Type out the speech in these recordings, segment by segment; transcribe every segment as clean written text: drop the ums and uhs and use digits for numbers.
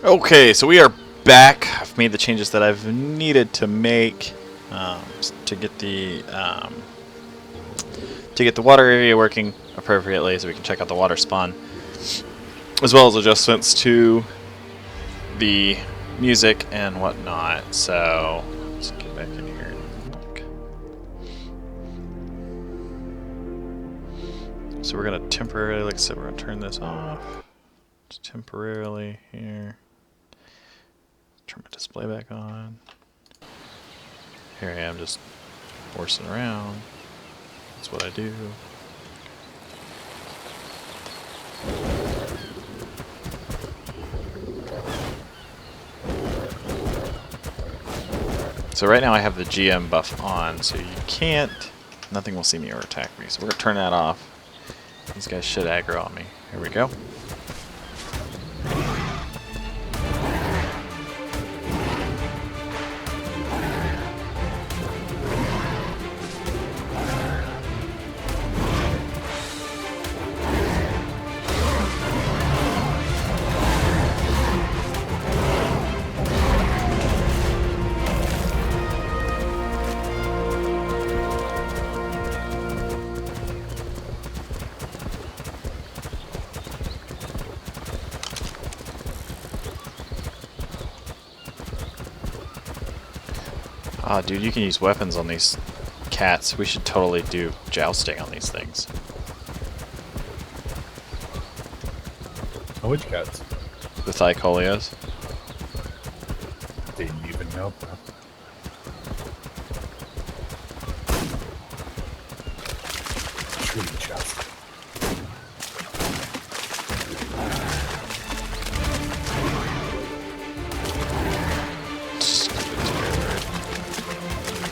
Okay, so we are back. I've made the changes that I've needed to make to get the water area working appropriately, so we can check out the water spawn, as well as adjustments to the music and whatnot. So let's get back in here and look. So we're gonna temporarily, like I said, we're gonna turn this off. Just temporarily here. Turn my display back on. Here I am just horsing around. That's what I do. So right now I have the GM buff on, so you can't, nothing will see me or attack me. So we're gonna turn that off. These guys should aggro on me. Here we go. Ah, dude, you can use weapons on these cats. We should totally do jousting on these things. Oh, which cats? The Thycolios. Didn't even know, bro. Truly just.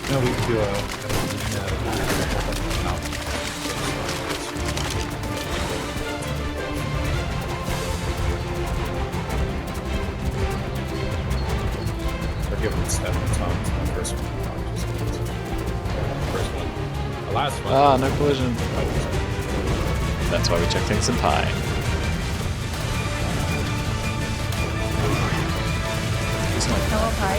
No, we can do I'll give him 7 tons. The first one, just first one. The last one. Ah, no collision. That's why we check things in pi. It's not Hello, pi.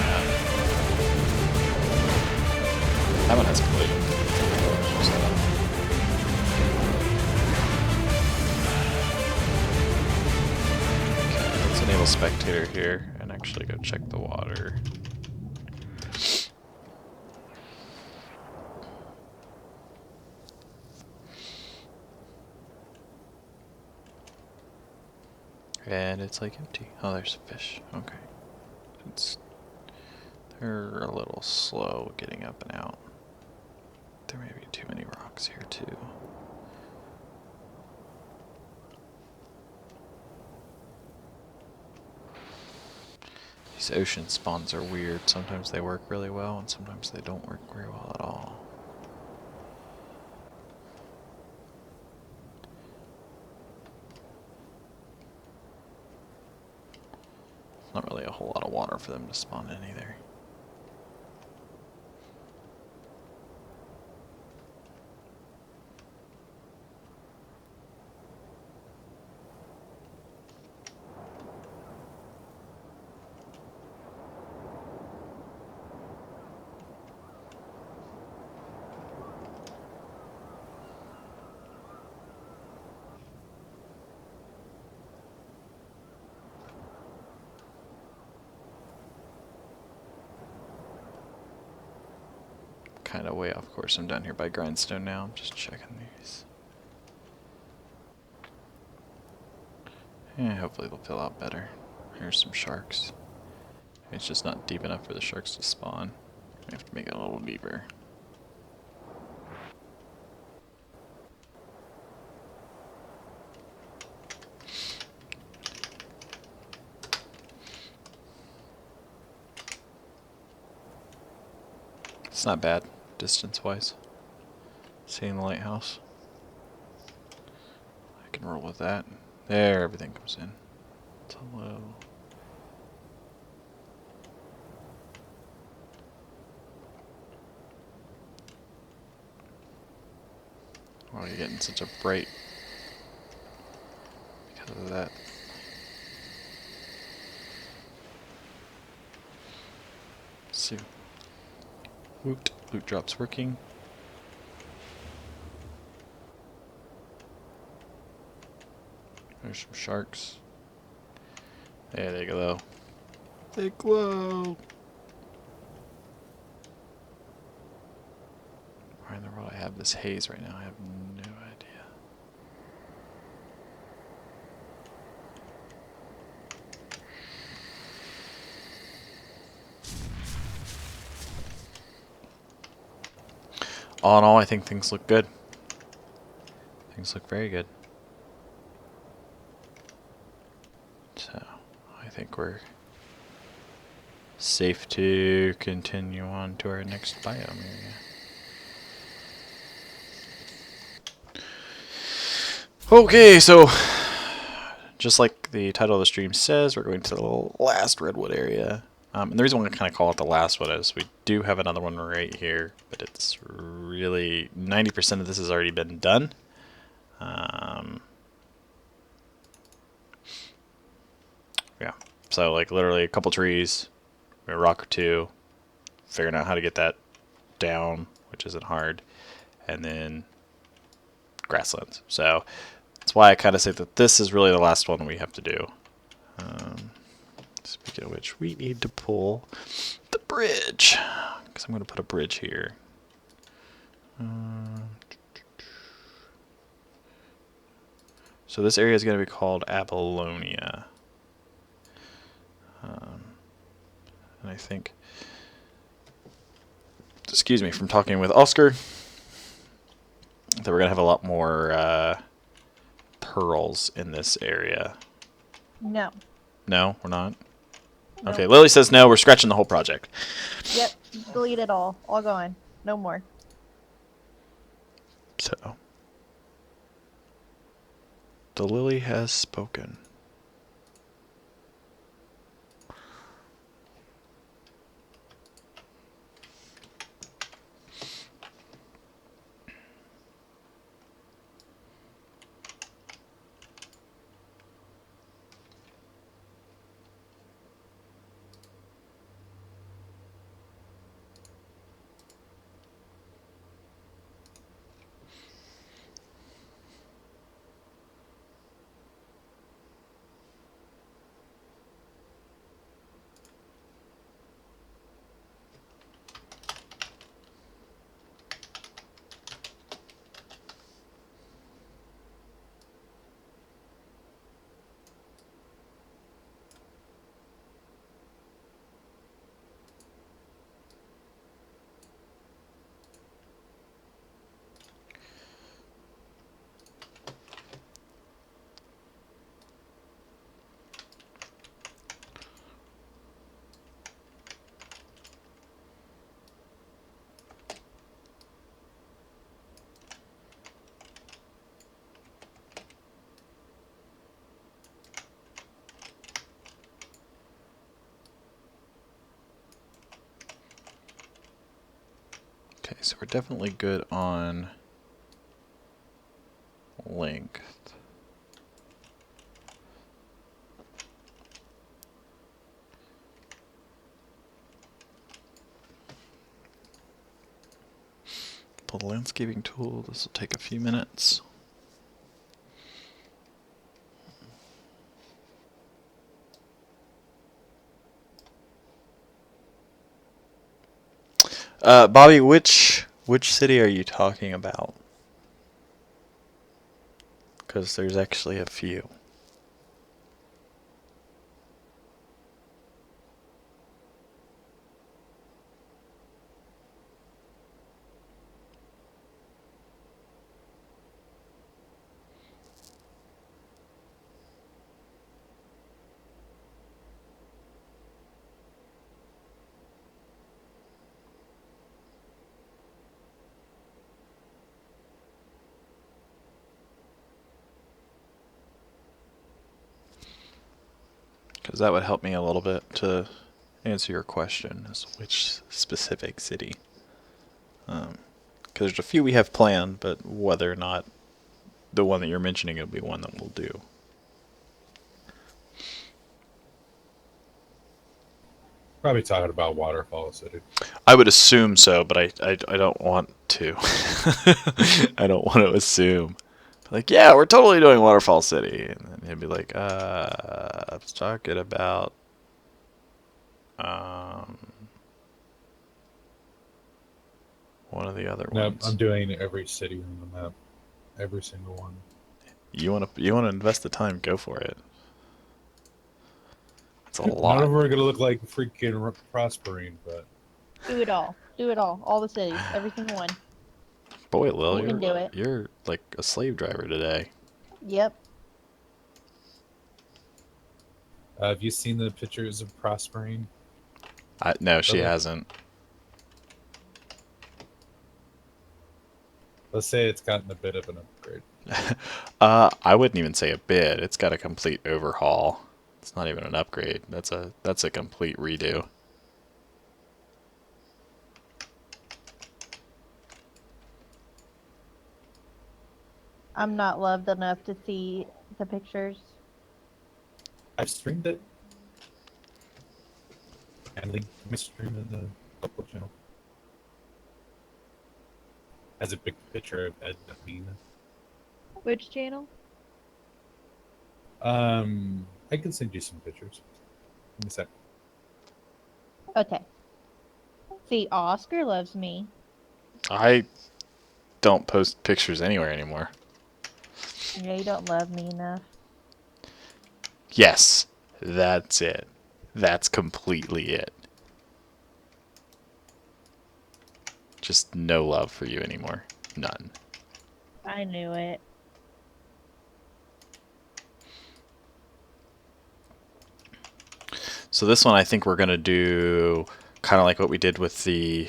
That one has collision. Okay, let's enable spectator here and actually go check the water. And it's like empty. Oh, there's fish. Okay. They're a little slow getting up and out. There may be too many rocks here too. These ocean spawns are weird. Sometimes they work really well and sometimes they don't work very well at all. Not really a whole lot of water for them to spawn in either. Kind of way off course. I'm down here by Grindstone now. I'm just checking these. Yeah, hopefully they'll fill out better. Here's some sharks. It's just not deep enough for the sharks to spawn. We have to make it a little deeper. It's not bad, distance-wise. Seeing the lighthouse. I can roll with that. There, everything comes in. It's a low. Why are you getting such a bright? Because of that. Woot. Loot drop's working. There's some sharks. There they glow. They glow! Why in the world I have this haze right now? I have no idea. All in all, I think things look good. Things look very good. So, I think we're safe to continue on to our next biome area. Okay, so just like the title of the stream says, we're going to the last redwood area. And the reason why I kind of call it the last one is we do have another one right here, but it's really 90% of this has already been done. Yeah, so like literally a couple trees, a rock or two, figuring out how to get that down, which isn't hard, and then grasslands. So that's why I kind of say that this is really the last one we have to do. Speaking of which, we need to pull the bridge, because I'm going to put a bridge here. So this area is going to be called Abalonia. And I think, excuse me, from talking with Oscar, that we're going to have a lot more pearls in this area. No. No, we're not? Nope. Okay, Lily says no, we're scratching the whole project. Yep, delete it all. All gone. No more. So, the Lily has spoken. Okay, so we're definitely good on length. Pull the landscaping tool, this will take a few minutes. Bobby, which city are you talking about? Because there's actually a few. Because that would help me a little bit to answer your question, as which specific city. Because there's a few we have planned, but whether or not the one that you're mentioning will be one that we'll do. Probably talking about Waterfall City. I would assume so, but I don't want to. I don't want to assume. Like, yeah, we're totally doing Waterfall City. And then he'd be like, I was talking about, um, one of the other No, ones. I'm doing every city on the map. Every single one. You wanna invest the time, go for it. It's a None of lot. them are going to look like freaking Prospering, but Do it all. Do it all. All the cities. Every single one. Boy, Lil, You can do it. you're like a slave driver today. Yep. have you seen the pictures of Prospering? No, she Okay. hasn't. Let's say it's gotten a bit of an upgrade. I wouldn't even say a bit. It's got a complete overhaul. It's not even an upgrade. That's a complete redo. I'm not loved enough to see the pictures. I've streamed it. And linked my stream in the public channel. Has a big picture of Ed Bean. Which channel? I can send you some pictures. Give me a sec. Okay. See, Oscar loves me. I don't post pictures anywhere anymore. Yeah, you don't love me enough. Yes, that's it. That's completely it. Just no love for you anymore. None. I knew it. So this one I think we're going to do kind of like what we did with the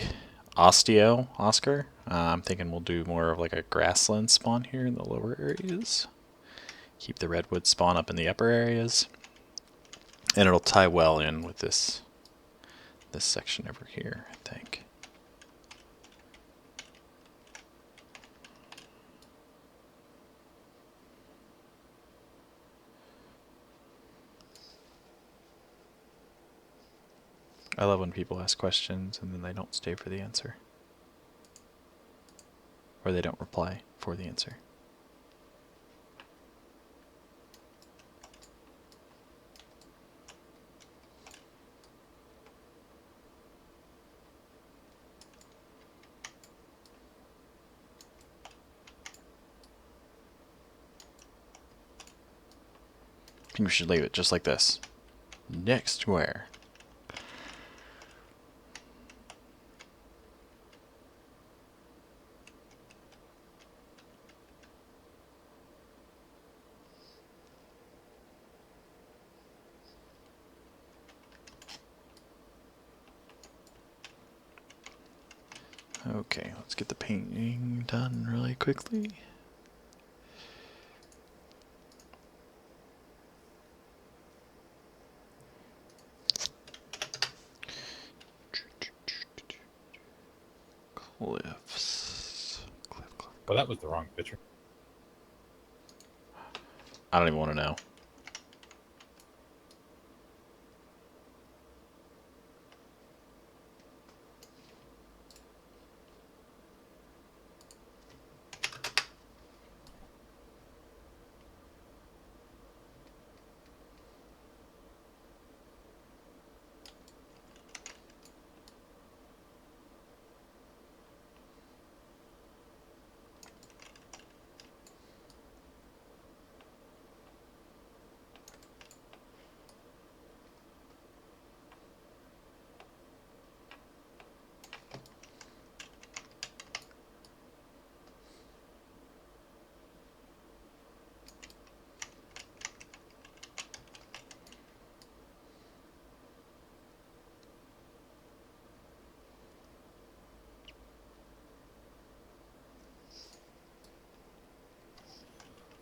Osteo Oscar. I'm thinking we'll do more of like a grassland spawn here in the lower areas. Keep the redwood spawn up in the upper areas. And it'll tie well in with this section over here, I think. I love when people ask questions and then they don't stay for the answer. Or they don't reply for the answer. I think we should leave it just like this. Next square. Okay, let's get the painting done really quickly. Cliffs. Cliff. Well, that was the wrong picture. I don't even want to know.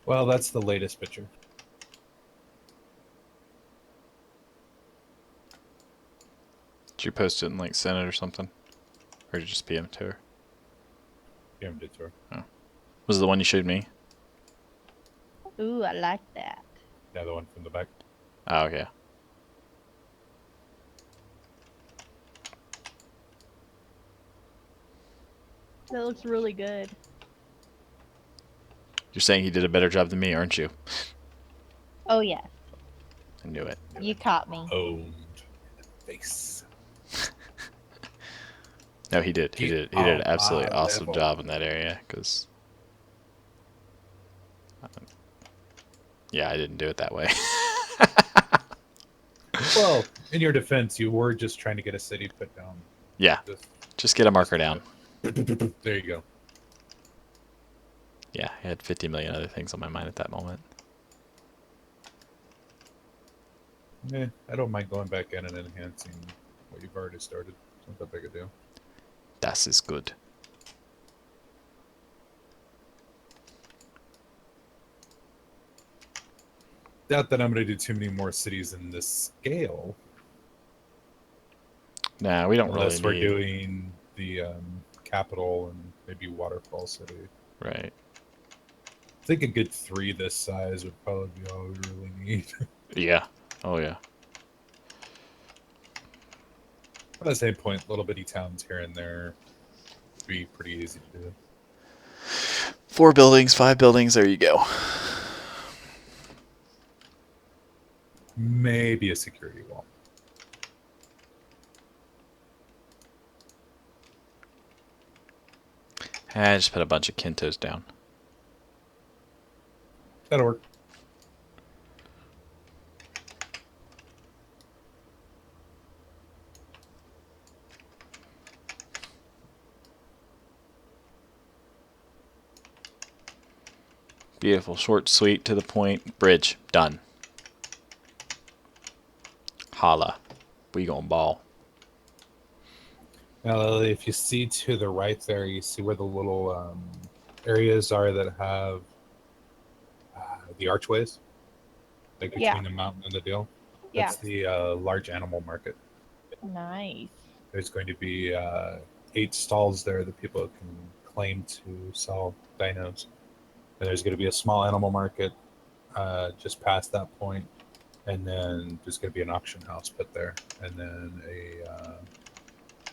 Well, that's the latest picture. Did you post it in like Senate or something? Or did you just PM to her? PM did to her. Was it the one you showed me? Ooh, I like that. The other one from the back. Oh, yeah. That looks really good. You're saying he did a better job than me, aren't you? Oh yes, I knew it. you caught me. Owned. Face. No, he did. He did. He did an absolutely awesome level. job in that area. Because, yeah, I didn't do it that way. Well, in your defense, you were just trying to get a city put down. Yeah, just get a marker down. There you go. Yeah, I had 50 million other things on my mind at that moment. I don't mind going back in and enhancing what you've already started. It's not that big a deal. Das is good. Doubt that I'm going to do too many more cities in this scale. Nah, we don't Unless really we're need. doing the capital and maybe waterfall city. Right. I think a good 3 this size would probably be all we really need. Yeah. Oh, yeah. At the same point, little bitty towns here and there would be pretty easy to do. 4 buildings, 5 buildings, there you go. Maybe a security wall. I just put a bunch of Kintos down. That'll work. Beautiful, short, sweet, to the point. Bridge, done. Holla. We gon' ball. Now, if you see to the right there, you see where the little areas are that have the archways, like between Yeah. the mountain and the deal. Yeah. That's the large animal market. Nice. There's going to be 8 stalls there that people can claim to sell dinos. And there's going to be a small animal market just past that point, and then there's going to be an auction house put there, and then a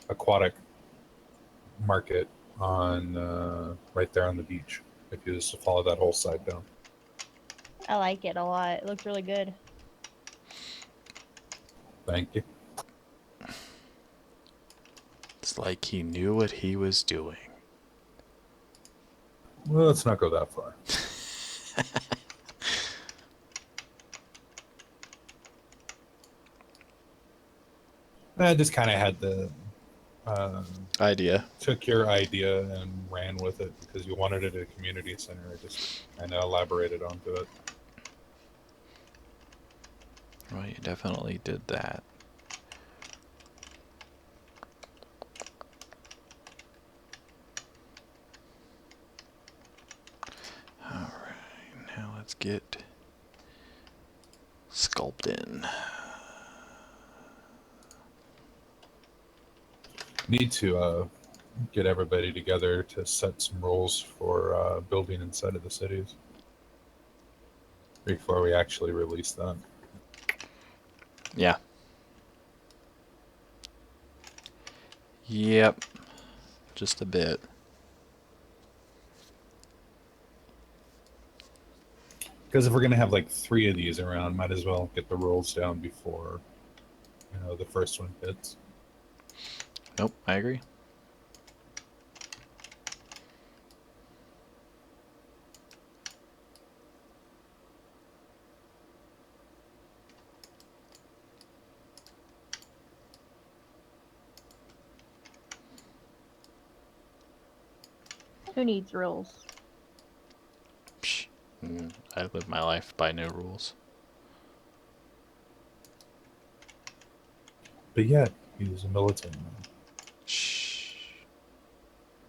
aquatic market on right there on the beach. If you just follow that whole side down. I like it a lot. It looks really good. Thank you. It's like he knew what he was doing. Well, let's not go that far. I just kind of had the Idea. took your idea and ran with it because you wanted it at a community center. I just kind of elaborated onto it. Well, you definitely did that. Alright, now let's get sculpting. Need to get everybody together to set some rules for building inside of the cities before we actually release that. Yeah. Yep. Just a bit. Because if we're gonna have like 3 of these around, might as well get the rules down before the first one hits. Nope, I agree. Who needs rules? Psh, I live my life by no rules. But yet, he was a military man. Shh.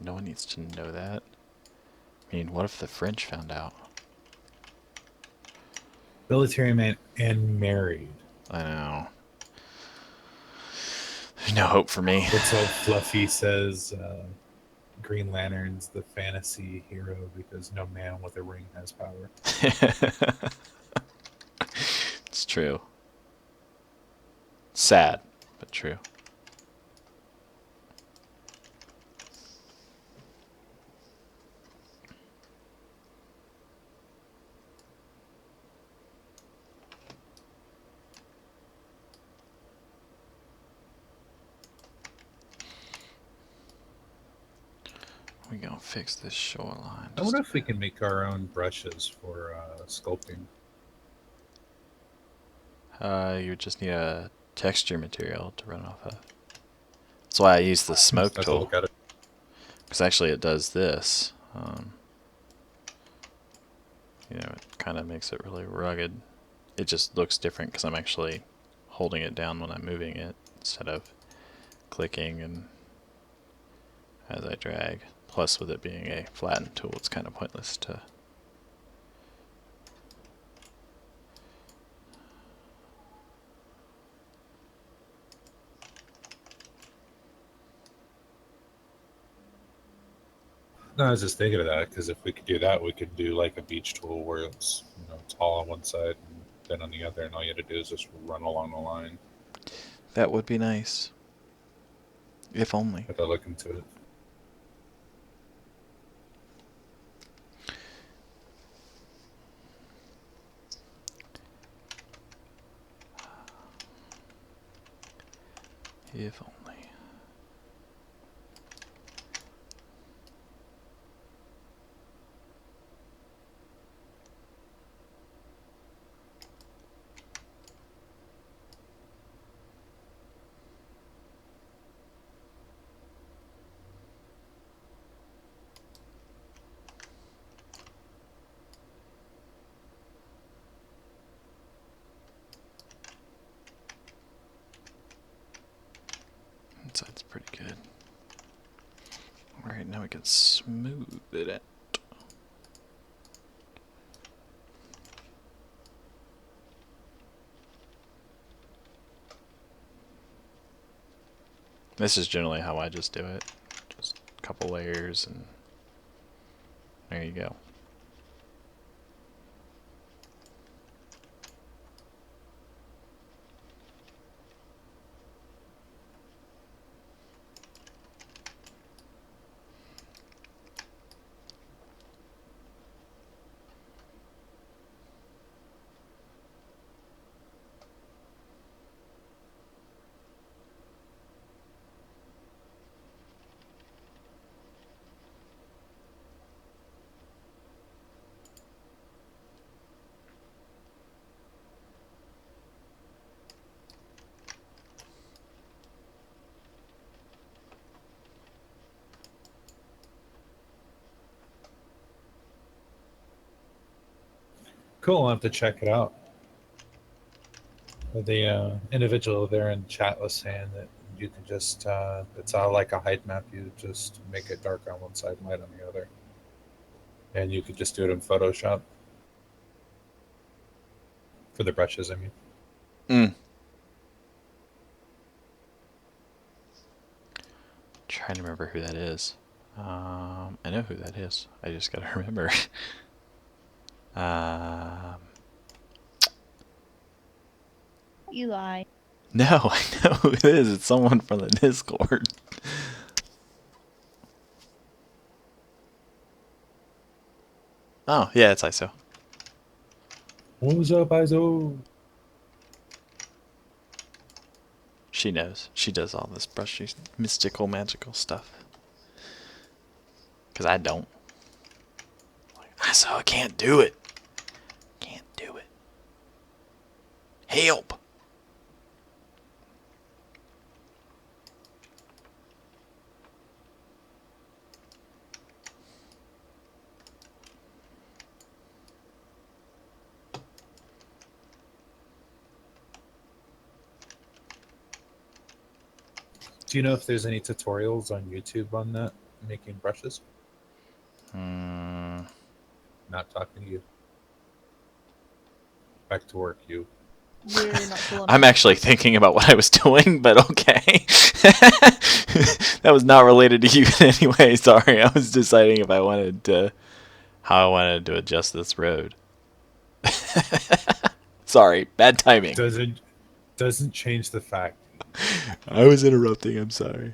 No one needs to know that. I mean, what if the French found out? Military man and married. I know. There's no hope for me. What's so Fluffy says Green Lantern's the fantasy hero because no man with a ring has power. It's true. Sad, but true. we gonna fix this shoreline? I wonder if we can make our own brushes for sculpting. You would just need a texture material to run off of. That's why I use the smoke Let's tool. look at it. Because actually it does this. You know, it kind of makes it really rugged. It just looks different because I'm actually holding it down when I'm moving it instead of clicking and as I drag. Plus, with it being a flattened tool, it's kind of pointless to... No, I was just thinking of that because if we could do that, we could do like a beach tool where it's tall on one side and thin on the other, and all you had to do is just run along the line. That would be nice. If only. Have to look into it. If only. That side's pretty good. Alright, now we can smooth it out. This is generally how I just do it. Just a couple layers and there you go. Cool. I'll have to check it out. The individual there in chat was saying that you can just, it's like a height map. You just make it dark on one side, light on the other. And you could just do it in Photoshop. For the brushes, I mean. Trying to remember who that is. I know who that is. I just gotta remember. Eli. No, I know who it is. It's someone from the Discord. Oh, yeah, it's ISO. What's up, ISO? She knows. She does all this brushy, mystical, magical stuff. Because I don't. Like, ISO, I can't do it. Can't do it. Help! Do you know if there's any tutorials on YouTube on that, making brushes? Not talking to you. Back to work, you. You're not cool I'm enough. actually thinking about what I was doing, but okay. That was not related to you in any way. Sorry, I was deciding if I wanted to, how I wanted to adjust this road. Sorry, bad timing. Doesn't change the fact. I was interrupting. I'm sorry.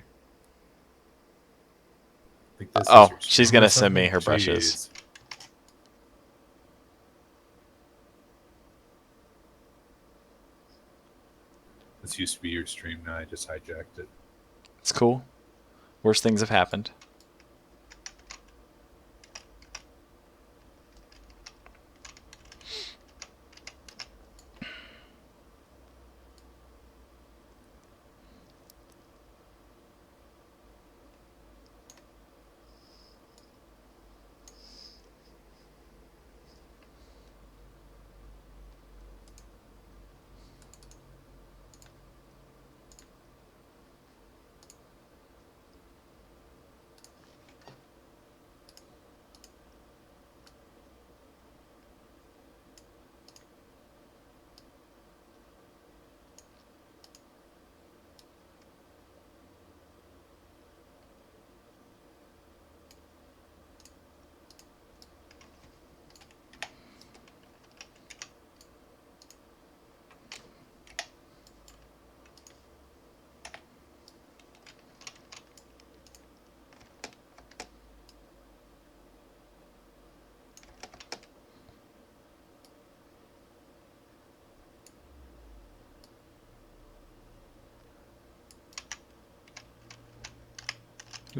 Think this is Oh, your she's stream or gonna send me something? her brushes. Jeez. This used to be your stream. Now I just hijacked it. It's cool. Worse things have happened.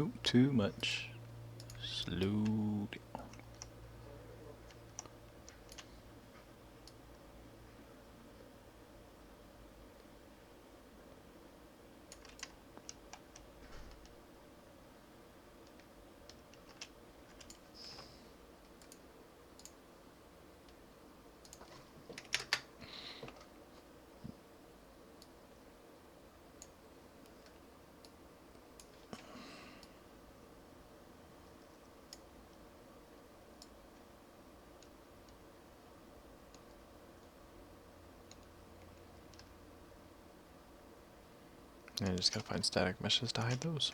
Ooh, too much. Slow down. And I just gotta find static meshes to hide those.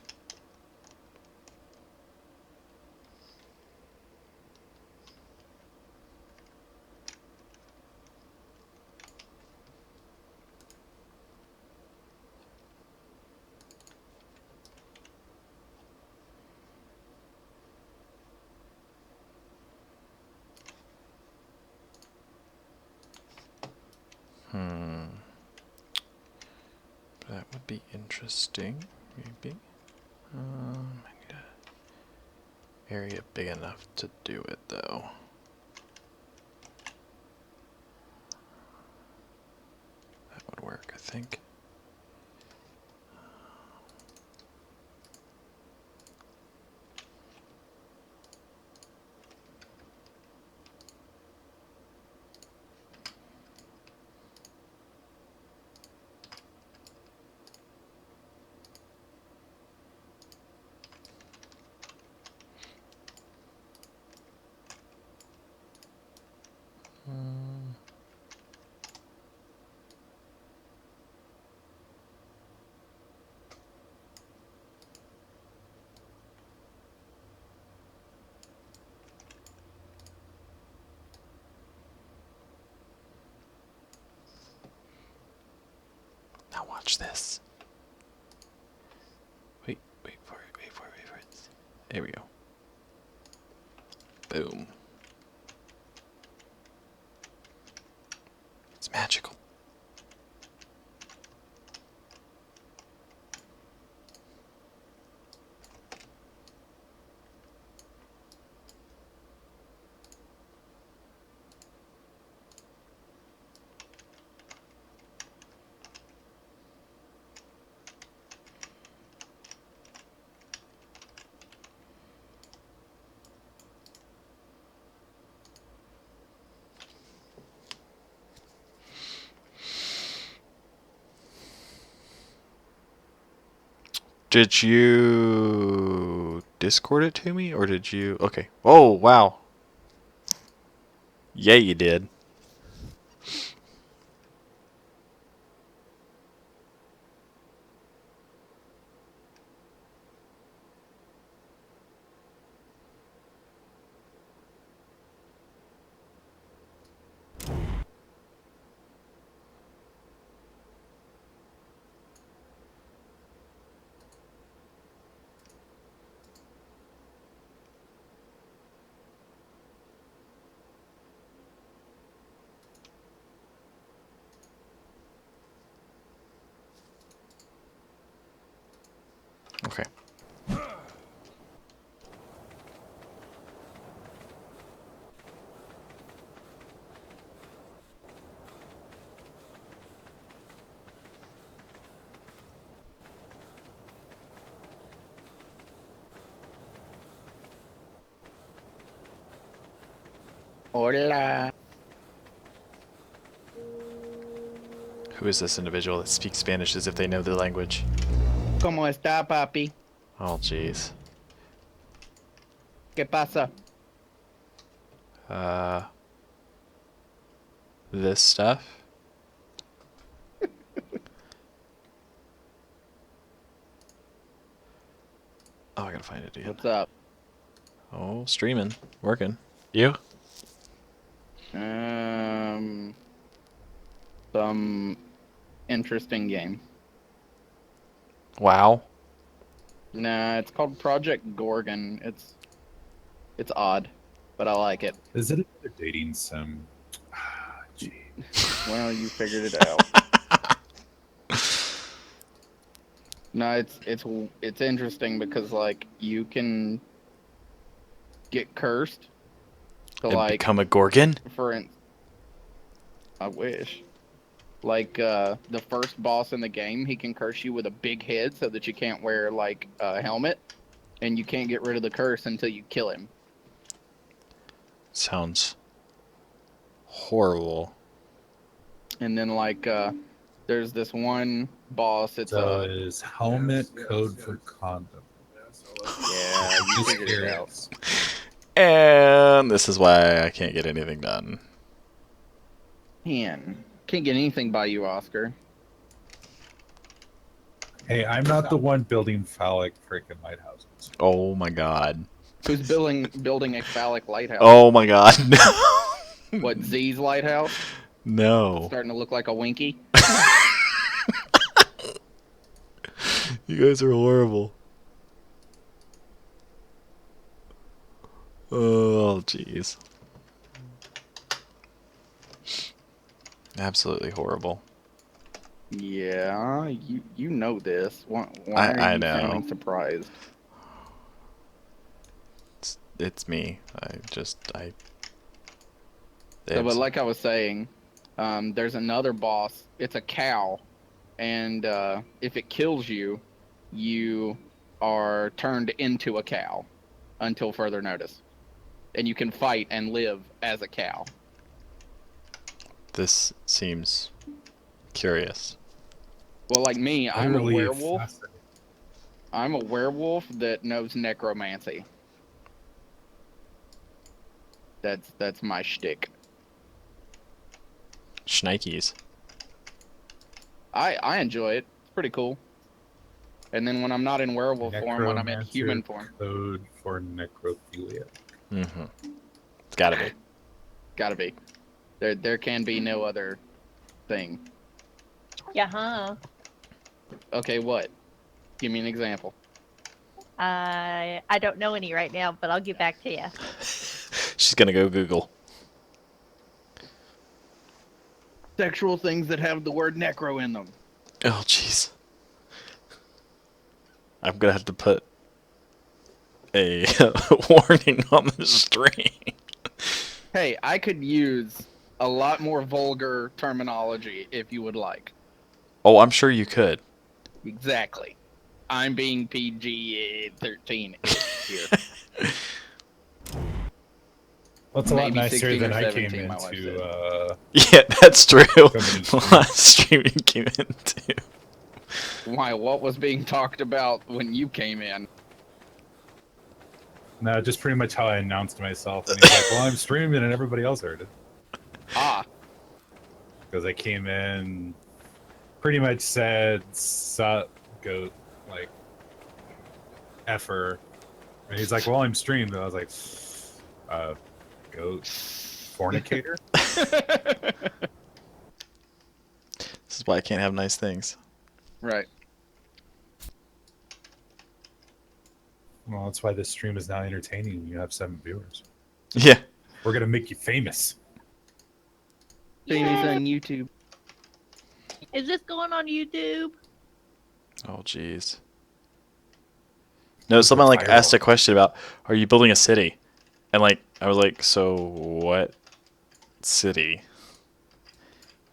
That would be interesting, maybe. I need an area big enough to do it, though. That would work, I think. Now watch this. Wait for it, wait for it, wait for it. There we go. Boom. It's magical. Did you Discord it to me, or did you? Okay. Oh, wow. Yeah, you did. Okay. Hola. Who is this individual that speaks Spanish as if they know the language? ¿Cómo está, papi? Oh, jeez. ¿Qué pasa? This stuff? Oh, I gotta find it again. What's up? Oh, streaming. Working. You? Some interesting game. Wow. Nah, it's called Project Gorgon. It's odd, but I like it. Is it another dating sim? Gee. Well, you figured it out. No, it's interesting because like you can get cursed to And like become a Gorgon? I wish. Like the first boss in the game, he can curse you with a big head so that you can't wear like a helmet, and you can't get rid of the curse until you kill him. Sounds horrible. And then like there's this one boss. It's So is helmet code for condom? yeah, you Just figured it out. curious. And this is why I can't get anything done. Man, can't get anything by you, Oscar. Hey, I'm not the one building phallic freaking lighthouses. Oh my god. Who's building a phallic lighthouse? Oh my god. No. What, Z's lighthouse? No. Starting to look like a Winky. You guys are horrible. Oh, jeez. Absolutely horrible. Yeah, you know this. Why are I you know. sounding surprised? It's me. I. So, but like I was saying, there's another boss. It's a cow, and if it kills you, you are turned into a cow until further notice, and you can fight and live as a cow. This seems curious. Well, like me, I'm a Literally werewolf. fascinating. I'm a werewolf that knows necromancy. That's my shtick. Schnikes. I enjoy it. It's pretty cool. And then when I'm not in werewolf form, when I'm in Necromancer human form, code for necrophilia. Mm-hmm. It's gotta be. gotta be. There can be no other thing. Yeah, huh? Okay, what? Give me an example. I don't know any right now, but I'll get back to you. She's gonna go Google. Sexual things that have the word necro in them. Oh, jeez. I'm gonna have to put a warning on the stream. Hey, I could use a lot more vulgar terminology if you would like. Oh, I'm sure you could. Exactly. I'm being PG-13 here. That's a lot Maybe nicer 16 than or I came 17, my wife into. Yeah, that's true. Coming in Last stream you came into. Why, what was being talked about when you came in? No, just pretty much how I announced myself. And he's like, well, I'm streaming, and everybody else heard it. Ah, Because I came in, pretty much said, sup, goat, like, effer. And he's like, well, I'm streamed. And I was like, goat, fornicator? This is why I can't have nice things. right. Well, that's why this stream is now entertaining. You have 7 viewers. Yeah. We're going to make you famous. Famous Yay. on YouTube. Is this going on YouTube? Oh, jeez. No, someone like asked a question about, are you building a city? And like, I was like, so what city?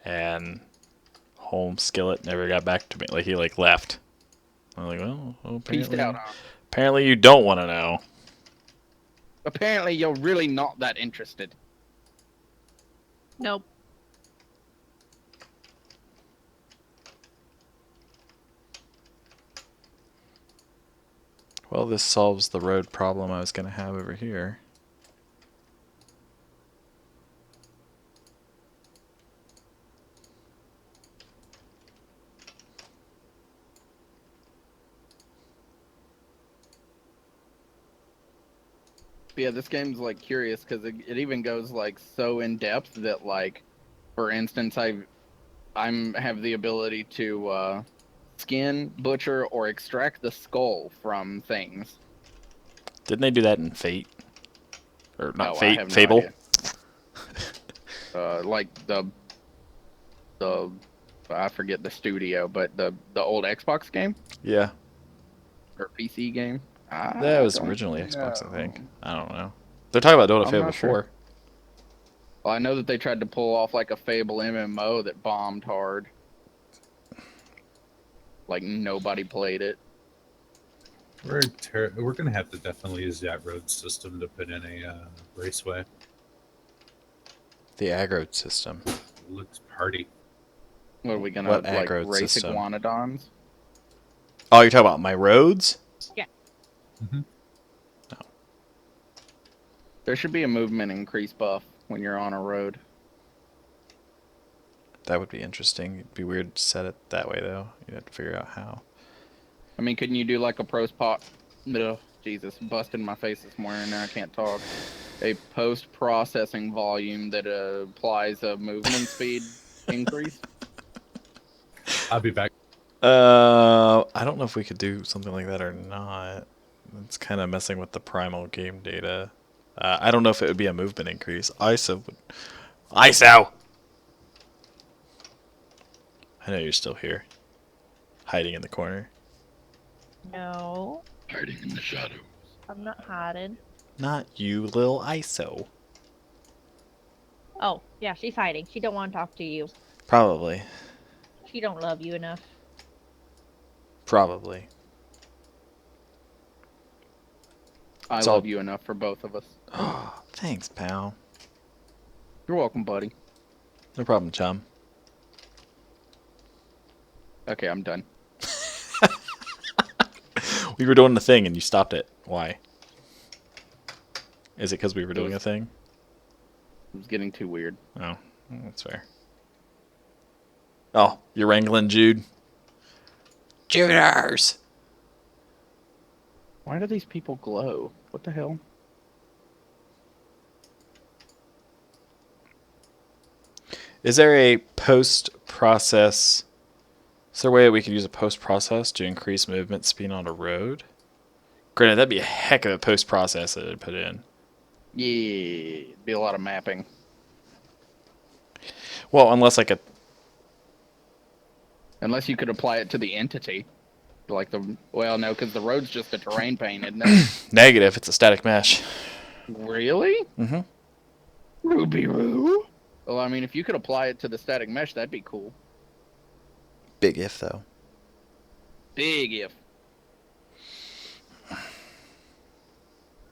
And Home Skillet never got back to me. Like he like left. I'm like, well, Peaced apparently, out, huh? apparently you don't want to know. Apparently, you're really not that interested. Nope. Well, this solves the road problem I was going to have over here. Yeah, this game's like curious because it even goes like so in depth that like, for instance, I have the ability to skin, butcher, or extract the skull from things. Didn't they do that in Fate? Or not No, I Fate, have no Fable? idea. Like the I forget the studio, but the old Xbox game Yeah. or PC game. That was originally Xbox, I think. I don't know. They're talking about doing a I'm Fable not 4. sure. Well, I know that they tried to pull off like a Fable MMO that bombed hard. Like nobody played it. We're gonna have to definitely use that road system to put in a raceway. The aggro system. Looks party. What are we gonna What like aggro race system? iguanodons? Oh, you're talking about my roads? Mm-hmm. There should be a movement increase buff when you're on a road. That would be interesting. It'd be weird to set it that way, though. You'd have to figure out how. I mean, couldn't you do like a Jesus, busted my face this morning and now I can't talk. A post-processing volume that applies a movement speed increase? I'll be back. I don't know if we could do something like that or not. It's kind of messing with the primal game data. I don't know if it would be a movement increase. ISO would... ISO! I know you're still here. Hiding in the corner. No, Hiding in the shadows. I'm not hiding. Not you, lil ISO. Oh, yeah, she's hiding. She don't want to talk to you. Probably. She don't love you enough. Probably. I It's all- love you enough for both of us. Oh, thanks, pal. You're welcome, buddy. No problem, chum. Okay, I'm done. We were doing the thing and you stopped it. Why? Is it because we were doing a thing? It was getting too weird. Oh, that's fair. Oh, you're wrangling Jude? Juders! Why do these people glow? What the hell? Is there a post-process... Is there a way that we could use a post-process to increase movement speed on a road? Granted, that'd be a heck of a post-process that I'd put in. Yeah, it'd be a lot of mapping. Well, unless I could... Unless you could apply it to the entity. Like the... Well, no, because the road's just a terrain paint, isn't it? Negative, it's a static mesh. Really? Mm-hmm. Ruby Roo? Well, I mean, if you could apply it to the static mesh, that'd be cool. Big if, though. Big if. I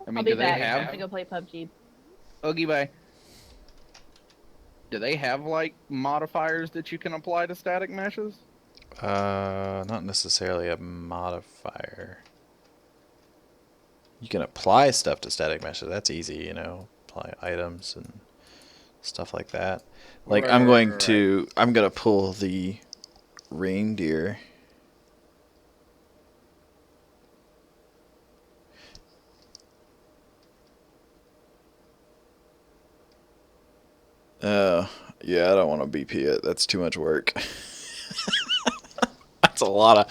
mean, I'll be do they back. have... I'm gonna go play PUBG. Oogie bye. Do they have, like, modifiers that you can apply to static meshes? Not necessarily a modifier. You can apply stuff to static meshes. That's easy, you know. Apply items and stuff like that. Like, I'm going to pull the reindeer. Yeah, I don't want to BP it. That's too much work. It's a lot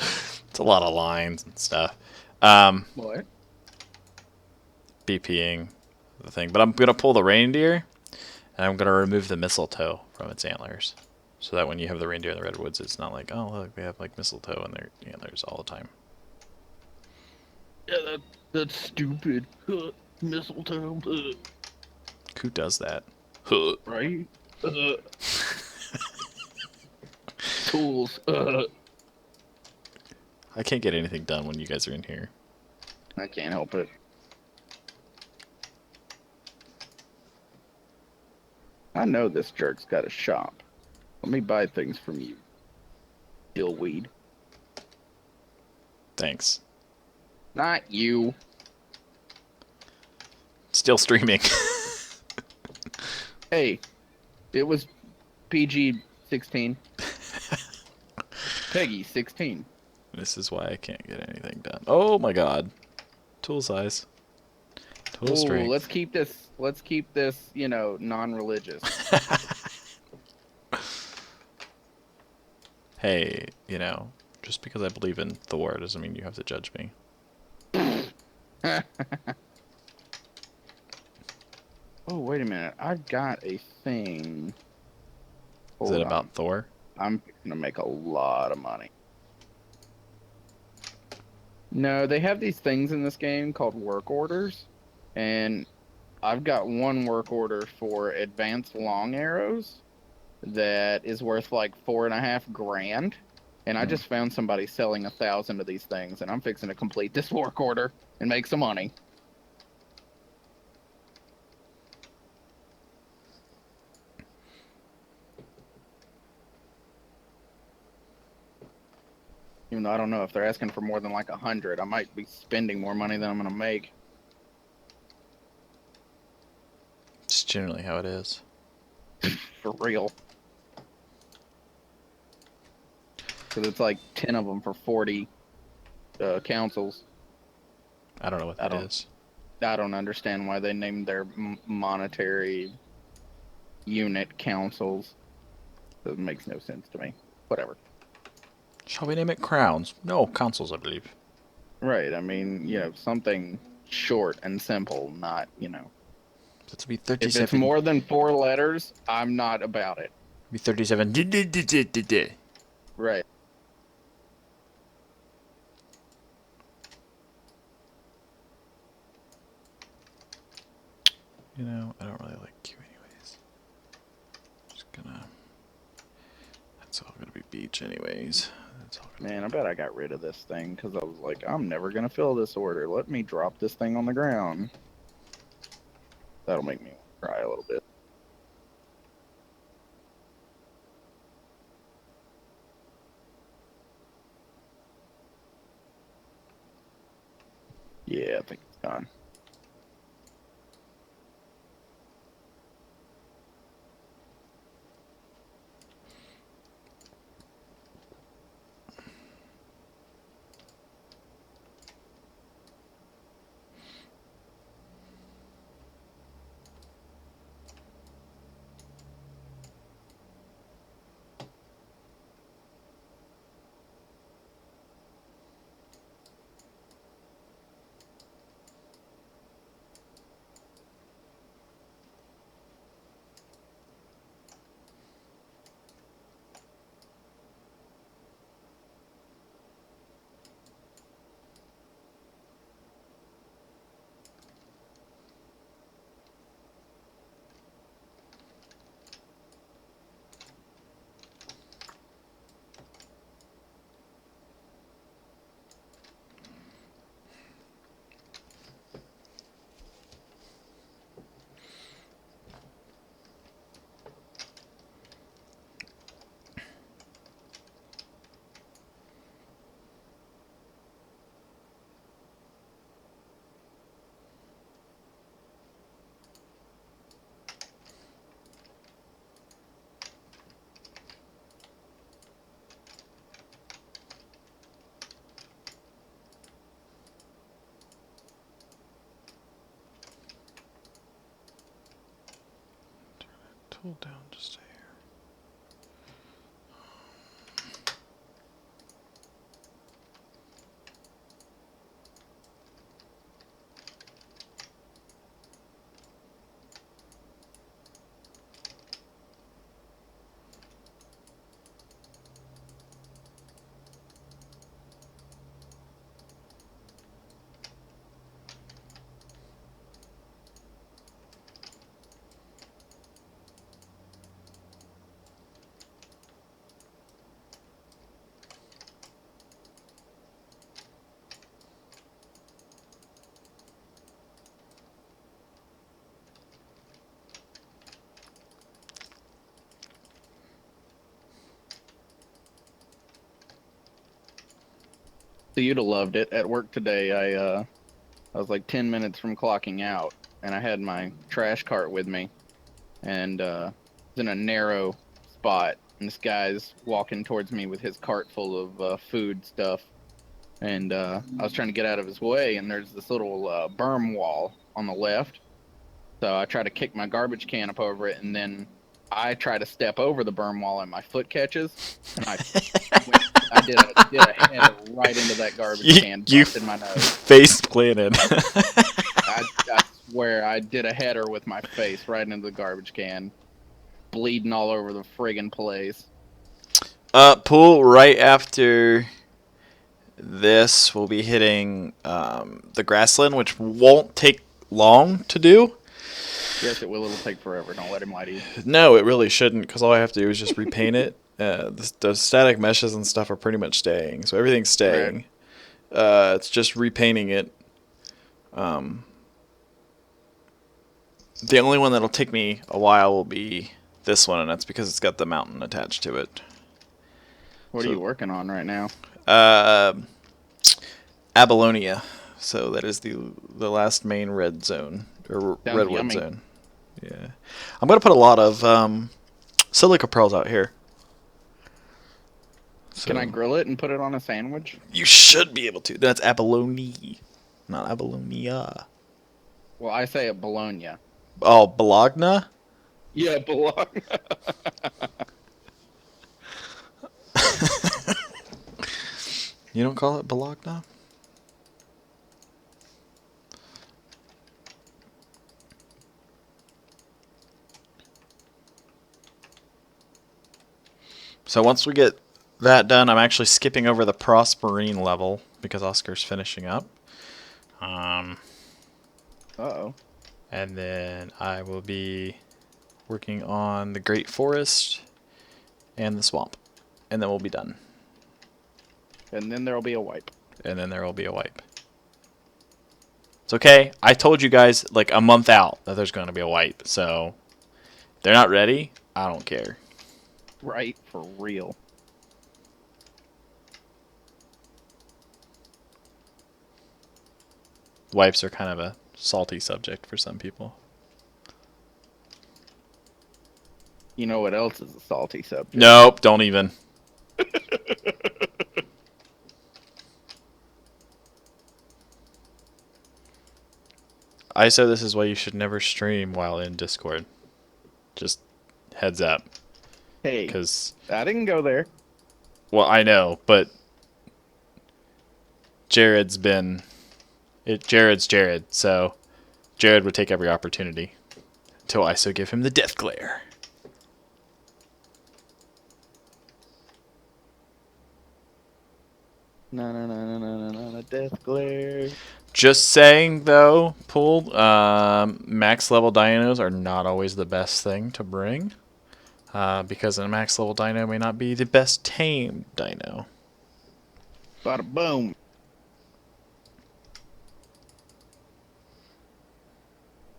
of lines and stuff. What? BPing the thing. But I'm gonna pull the reindeer and I'm gonna remove the mistletoe from its antlers. So that when you have the reindeer in the redwoods, it's not like, oh look, they have like mistletoe in their antlers all the time. Yeah, that's stupid. Mistletoe. Who does that? Right? Tools. I can't get anything done when you guys are in here. I can't help it. I know this jerk's got a shop. Let me buy things from you. Dillweed. Thanks. Not you. Still streaming. Hey, it was PG-16. Peggy 16. This is why I can't get anything done. Oh my god. Tool size. Tool Ooh, strength. let's keep this, you know, non-religious. Hey, you know, just because I believe in Thor doesn't mean you have to judge me. Oh, wait a minute. I've got a thing. Is it about Thor? I'm gonna make a lot of money. No, they have these things in this game called work orders, and I've got one work order for advanced long arrows that is worth like 4.5 grand. And I just found somebody selling 1,000 of these things, and I'm fixing to complete this work order and make some money. Even though I don't know if they're asking for more than like 100, I might be spending more money than I'm gonna make. It's generally how it is. For real. Because it's like 10 of them for 40 councils. I don't know what that is. I don't understand why they named their monetary unit councils. That makes no sense to me. Whatever. Shall we name it crowns? No, consoles, I believe. Right. I mean, something short and simple, not, That'll be 37. If it's more than 4 letters, I'm not about it. Be 37. Right. You know, I don't really like you anyways. Just gonna... That's all gonna be beach anyways. That's all gonna Man, I bet I got rid of this thing because I was like, I'm never going to fill this order. Let me drop this thing on the ground. That'll make me cry a little bit. Yeah, I think it's done. tool down just a hair. So you'd have loved it. At work today, I was like 10 minutes from clocking out, and I had my trash cart with me, and it's in a narrow spot, and this guy's walking towards me with his cart full of food stuff, and I was trying to get out of his way, and there's this little berm wall on the left, so I try to kick my garbage can up over it, and then I try to step over the berm wall, and my foot catches, and I did a header right into that garbage can, busted my nose. Face planted. I swear I did a header with my face right into the garbage can, bleeding all over the friggin' place. Pool right after this, we'll be hitting the grassland, which won't take long to do. Yes, it will. It'll take forever. Don't let him lie to you. No, it really shouldn't, because all I have to do is just repaint it. The static meshes and stuff are pretty much staying, so everything's staying. It's just repainting it. The only one that'll take me a while will be this one, and that's because it's got the mountain attached to it. What are you working on right now? Abalonia. So that is the last main red zone, or Sounds redwood yummy. zone. Yeah. I'm going to put a lot of silica pearls out here. So Can I grill it and put it on a sandwich? you should be able to. That's abalone, not Abalonia. Well, I say it Bologna. Oh, Bologna? Yeah, Bologna. You don't call it Bologna? So once we get that done, I'm actually skipping over the Prosperine level because Oscar's finishing up. Uh-oh. And then I will be working on the Great Forest and the Swamp. And then we'll be done. And then there'll be a wipe. And then there will be a wipe. It's okay. I told you guys like a month out that there's going to be a wipe. So if they're not ready, I don't care. Right, for real. Wipes are kind of a salty subject for some people. You know what else is a salty subject? Nope, don't even. ISO, this is why you should never stream while in Discord. Just heads up. Hey, Because, I didn't go there. well, I know, but Jared's Jared, so Jared would take every opportunity until ISO give him the death glare. No, death glare. Just saying, though, Pool, max level dinos are not always the best thing to bring. Because a max level dino may not be the best tamed dino. Bada boom.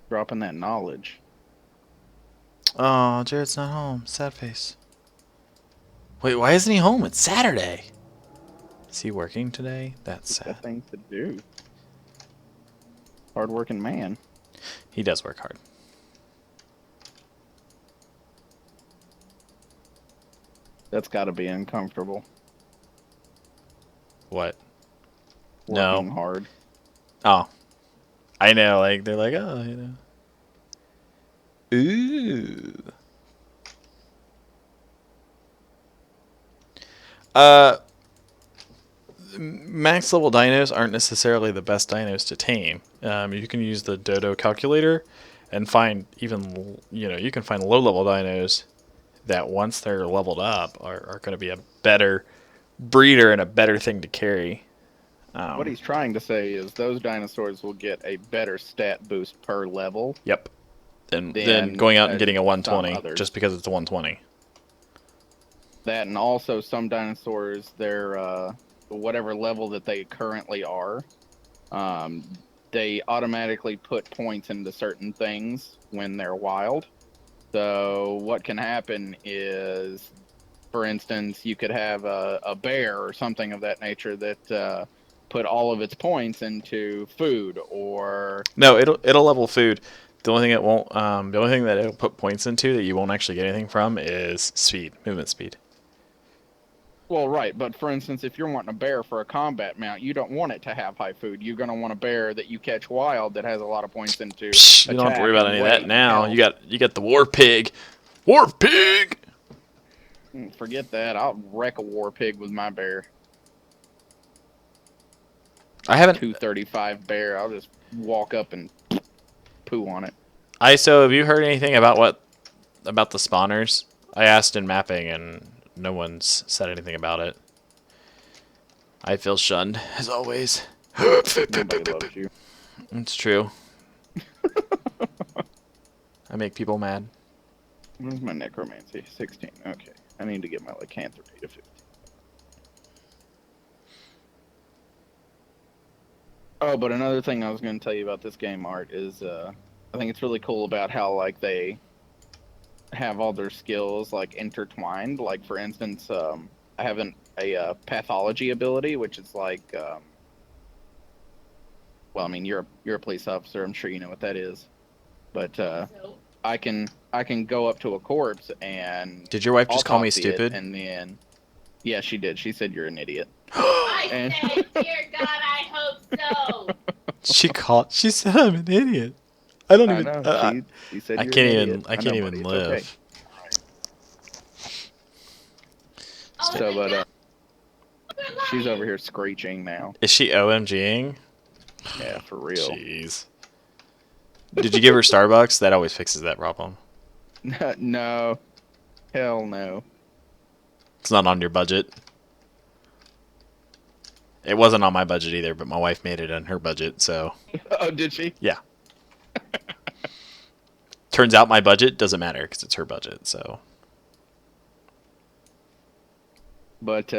Dropping that knowledge. Oh, Jared's not home. Sad face. Wait, why isn't he home? It's Saturday. Is he working today? That's sad. Got things to do. Hard-working man. He does work hard. That's got to be uncomfortable. What? Working No. hard. Oh. I know, like, they're like, oh, you know. Ooh. Max level dinos aren't necessarily the best dinos to tame. You can use the Dodo calculator and find even, you can find low level dinos that once they're leveled up are going to be a better breeder and a better thing to carry. What he's trying to say is those dinosaurs will get a better stat boost per level. Yep. Than Then, going out and getting a some 120 others. just because it's a 120. That, and also some dinosaurs, they're whatever level that they currently are, they automatically put points into certain things when they're wild. So what can happen is, for instance, you could have a bear or something of that nature that put all of its points into food, or No, it'll level food. The only thing it won't, the only thing that it'll put points into that you won't actually get anything from is speed, movement speed. well, right. But for instance, if you're wanting a bear for a combat mount, you don't want it to have high food. You're gonna want a bear that you catch wild that has a lot of points into. Psh, you don't have to worry about any of that now. You got the war pig. War pig. Forget that. I'll wreck a war pig with my bear. I haven't. 235 bear. I'll just walk up and poo on it. ISO, have you heard anything about the spawners? I asked in mapping and no one's said anything about it. I feel shunned, as always. Nobody loves you. It's true. I make people mad. Where's my necromancy? 16. Okay. I need to get my lycanthropy to 15. Oh, but another thing I was going to tell you about this game, Art, is I think it's really cool about how like they have all their skills like intertwined. Like for instance, I have a pathology ability, which is like, well, I mean you're a police officer. I'm sure you know what that is. But I can go up to a corpse and Did your wife just call me autopsy it, stupid? and then yeah, she did. She said you're an idiot. I said, dear God, I hope so. She said I'm an idiot. I don't I even. know. She said I you're can't an even. idiot. I can't know, even buddy, it's live. okay. Oh, So, my but God, she's over here screeching now. Is she OMGing? Yeah, for real. Jeez. Did you give her Starbucks? That always fixes that problem. No, hell no. It's not on your budget. It wasn't on my budget either, but my wife made it on her budget, so. Oh, did she? Yeah. Turns out my budget doesn't matter because it's her budget, so. But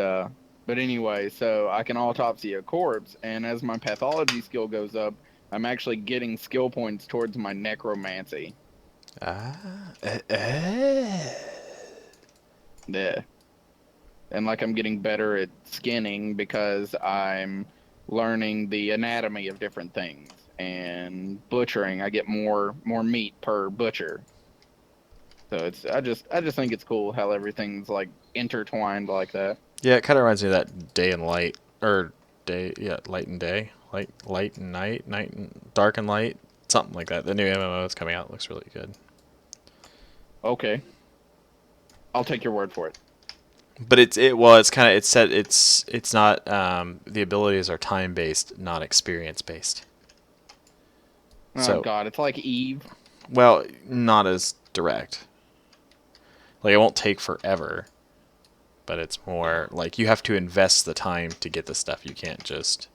anyway, so I can autopsy a corpse, and as my pathology skill goes up, I'm actually getting skill points towards my necromancy. Yeah. And like I'm getting better at skinning because I'm learning the anatomy of different things. And butchering, I get more meat per butcher. So it's I just think it's cool how everything's like intertwined like that. Yeah, it kind of reminds me of that day and light, or day, yeah, light and day, light and night, night and dark and light, something like that. The new MMO is coming out. Looks really good. Okay. I'll take your word for it. But it's not the abilities are time based, not experience based. Oh So, God, it's like Eve. well, not as direct. Like it won't take forever, but it's more like you have to invest the time to get the stuff. You can't just.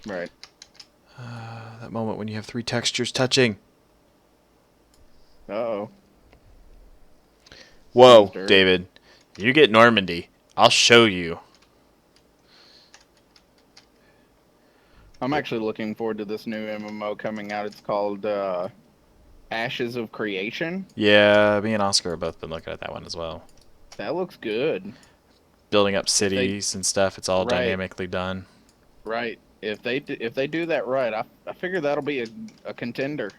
Right. That moment when you have 3 textures touching. Uh-oh. Whoa, Sounds dirty. David. You get Normandy. I'll show you. I'm actually looking forward to this new MMO coming out. It's called Ashes of Creation. Yeah, me and Oscar have both been looking at that one as well. That looks good. Building up cities and stuff. It's all Right. dynamically done. Right. If they do that right, I figure that'll be a contender.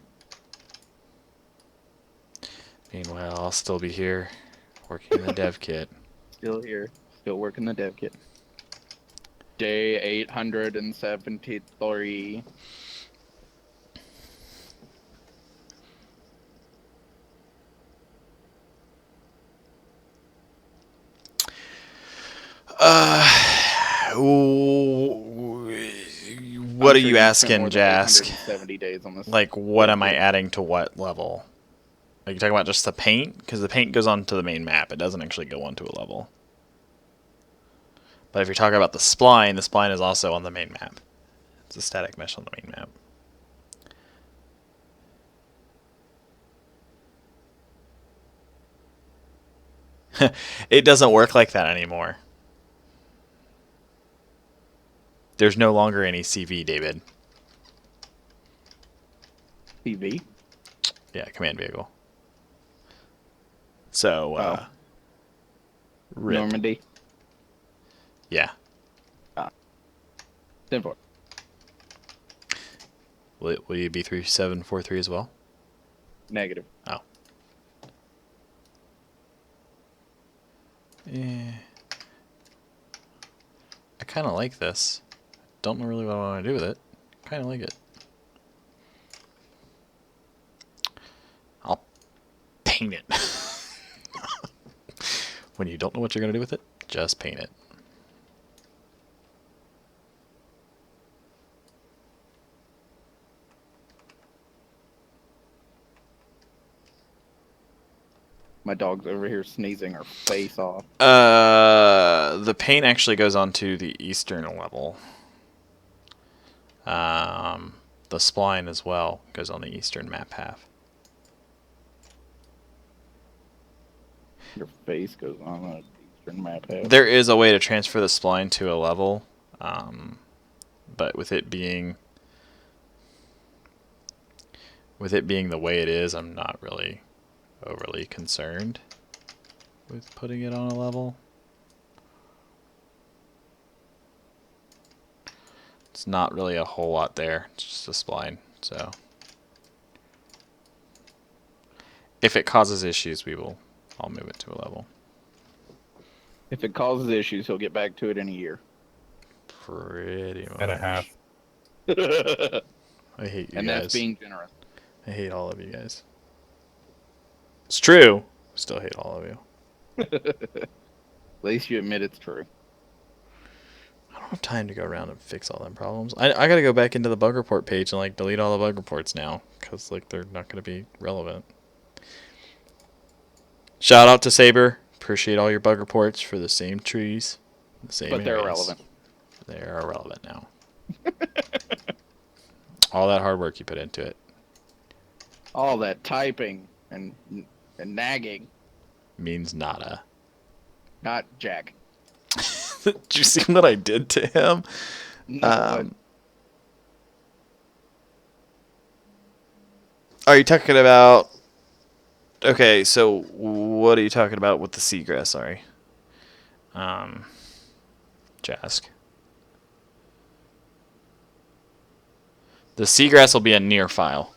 Meanwhile, I'll still be here working in the dev kit. Still here. Still working the dev kit. Day 873. What are I'm sure you spent asking, more than Jask? 870 days on this. Like, what am I adding to what level? Are you talking about just the paint? Because the paint goes onto the main map. It doesn't actually go onto a level. But if you're talking about the spline is also on the main map. It's a static mesh on the main map. It doesn't work like that anymore. There's no longer any CV, David. TV? Yeah, command vehicle. So, rip. Normandy? Yeah. 10-4. Will you be 3743 as well? Negative. Oh. Yeah. I kind of like this. Don't know really what I want to do with it. Kind of like it. I'll paint it. When you don't know what you're going to do with it, just paint it. My dog's over here sneezing her face off. The paint actually goes on to the eastern level. The spline as well goes on the eastern map half. Your face goes on the eastern map half. There is a way to transfer the spline to a level, but with it being the way it is, I'm not really overly concerned with putting it on a level. It's not really a whole lot there. It's just a spline. So if it causes issues, I'll move it to a level. If it causes issues, he'll get back to it in a year. Pretty much. And a half. I hate you and guys. That's being generous. I hate all of you guys. It's true. I still hate all of you. At least you admit it's true. I don't have time to go around and fix all them problems. I gotta go back into the bug report page and like delete all the bug reports now because like they're not gonna be relevant. Shout out to Saber. Appreciate all your bug reports for the same trees, the same. But they're areas. irrelevant. They are irrelevant now. All that hard work you put into it All that typing and nagging. means nada. Not Jack. Did you see what I did to him? No, Are you talking about... Okay, so what are you talking about with the seagrass? Sorry. Jask. The seagrass will be a near file.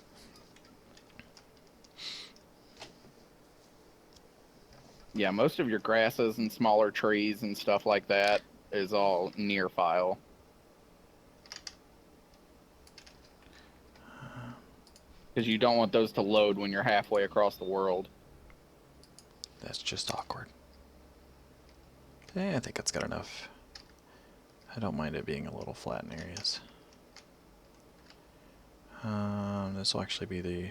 yeah, most of your grasses and smaller trees and stuff like that is all near file. Because you don't want those to load when you're halfway across the world. That's just awkward. I think that's good enough. I don't mind it being a little flat in areas. This will actually be the...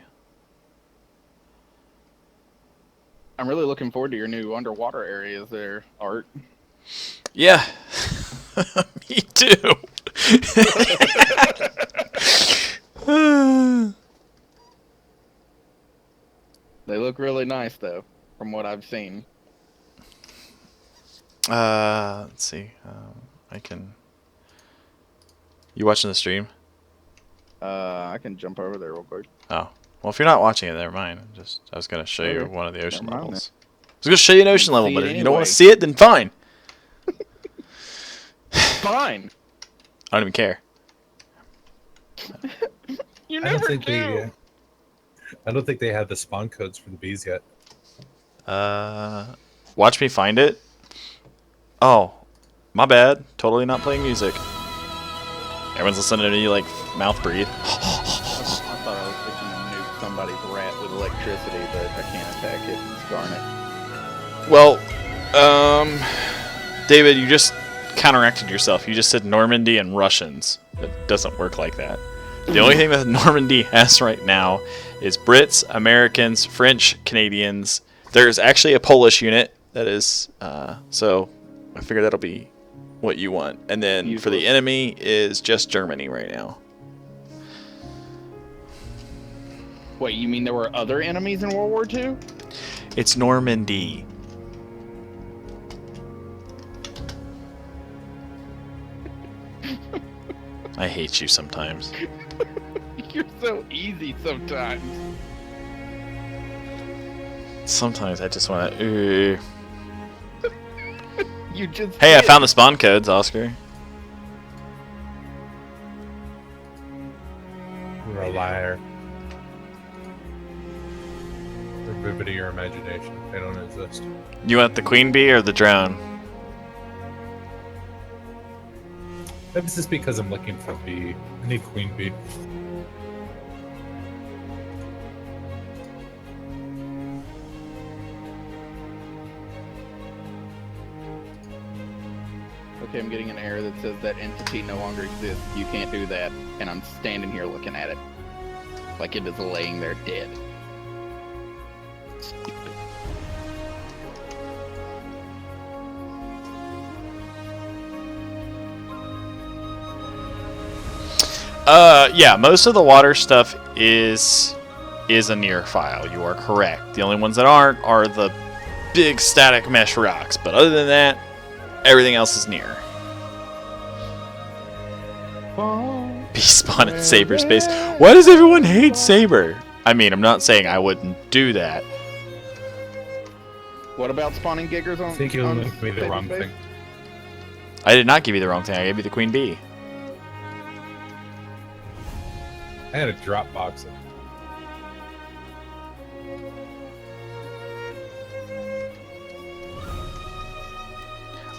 I'm really looking forward to your new underwater areas there, Art. Yeah. Me too. They look really nice, though, from what I've seen. Let's see. I can... You watching the stream? I can jump over there real quick. Oh. Well, if you're not watching it, never mind. I was going to show you Okay. one of the ocean Never mind levels. I was going to show you an ocean See level, it but if you don't want anyway. to see it, then fine. Fine. I don't even care. You I don't never think do. I don't think they have the spawn codes for the bees yet. Watch me find it. Oh, my bad. Totally not playing music. Everyone's listening to me like mouth breathe. I thought I was fixing to nuke somebody's rat with electricity, but I can't attack it. Darn it. Well, David, you just counteracted yourself. You just said Normandy and Russians. It doesn't work like that. The only thing that Normandy has right now is Brits, Americans, French, Canadians. There's actually a Polish unit that is, so I figure that'll be what you want. And then for the enemy is just Germany right now. Wait, you mean there were other enemies in World War II? It's Normandy. I hate you sometimes. You're so easy sometimes. Sometimes I just want to... You just Hey, I found the spawn codes, Oscar. You're a liar. They're vivid to your imagination. They don't exist. You want the queen bee or the drone? Maybe this is because I'm looking for bee. I need queen bee. Okay, I'm getting an error that says that entity no longer exists. You can't do that. And I'm standing here looking at it. Like it is laying there dead. Stupid. Yeah, most of the water stuff is a near file. You are correct. The only ones that aren't are the big static mesh rocks. But other than that, everything else is near. Be spawn at Saber Space. Why does everyone hate Saber? I mean, I'm not saying I wouldn't do that. What about spawning giggers on? I think you on gave me the Saber wrong Space? thing. I did not give you the wrong thing. I gave you the Queen Bee. I had a drop box.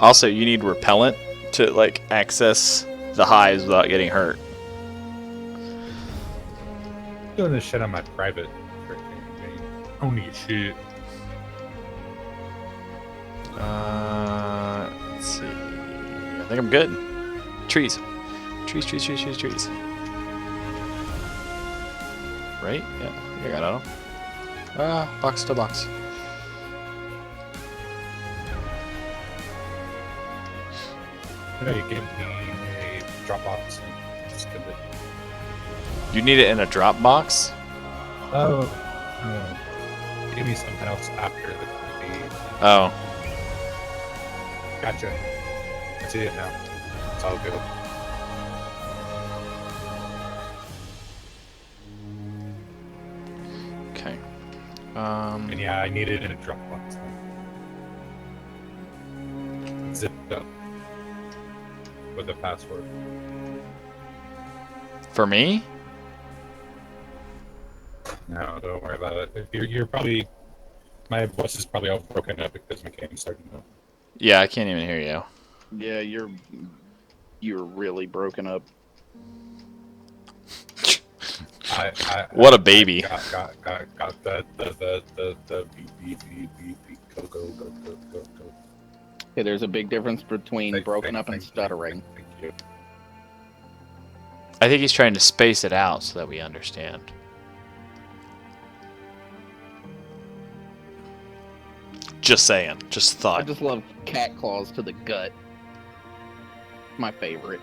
Also, you need repellent to like access the hives without getting hurt. Doing this shit on my private freaking game. Only shit. Let's see. I think I'm good. Trees. Trees, trees, trees, trees, trees. Right? Yeah, I got it all. Box to box. You know, you give me a drop box and just give it. You need it in a drop box? Oh. Give me something else after the Oh. Gotcha. I see it now. It's all good. Okay. And yeah, I need it in a Dropbox. Zipped up with a password. For me? No, don't worry about it. You're probably, my voice is probably all broken up because my game's starting to. Yeah, I can't even hear you. Yeah, you're really broken up. What a baby. Got the beep, go. Okay, there's a big difference between broken up and stuttering. Thank you. I think he's trying to space it out so that we understand. Just saying. Just I thought. just love cat claws to the gut. My favorite.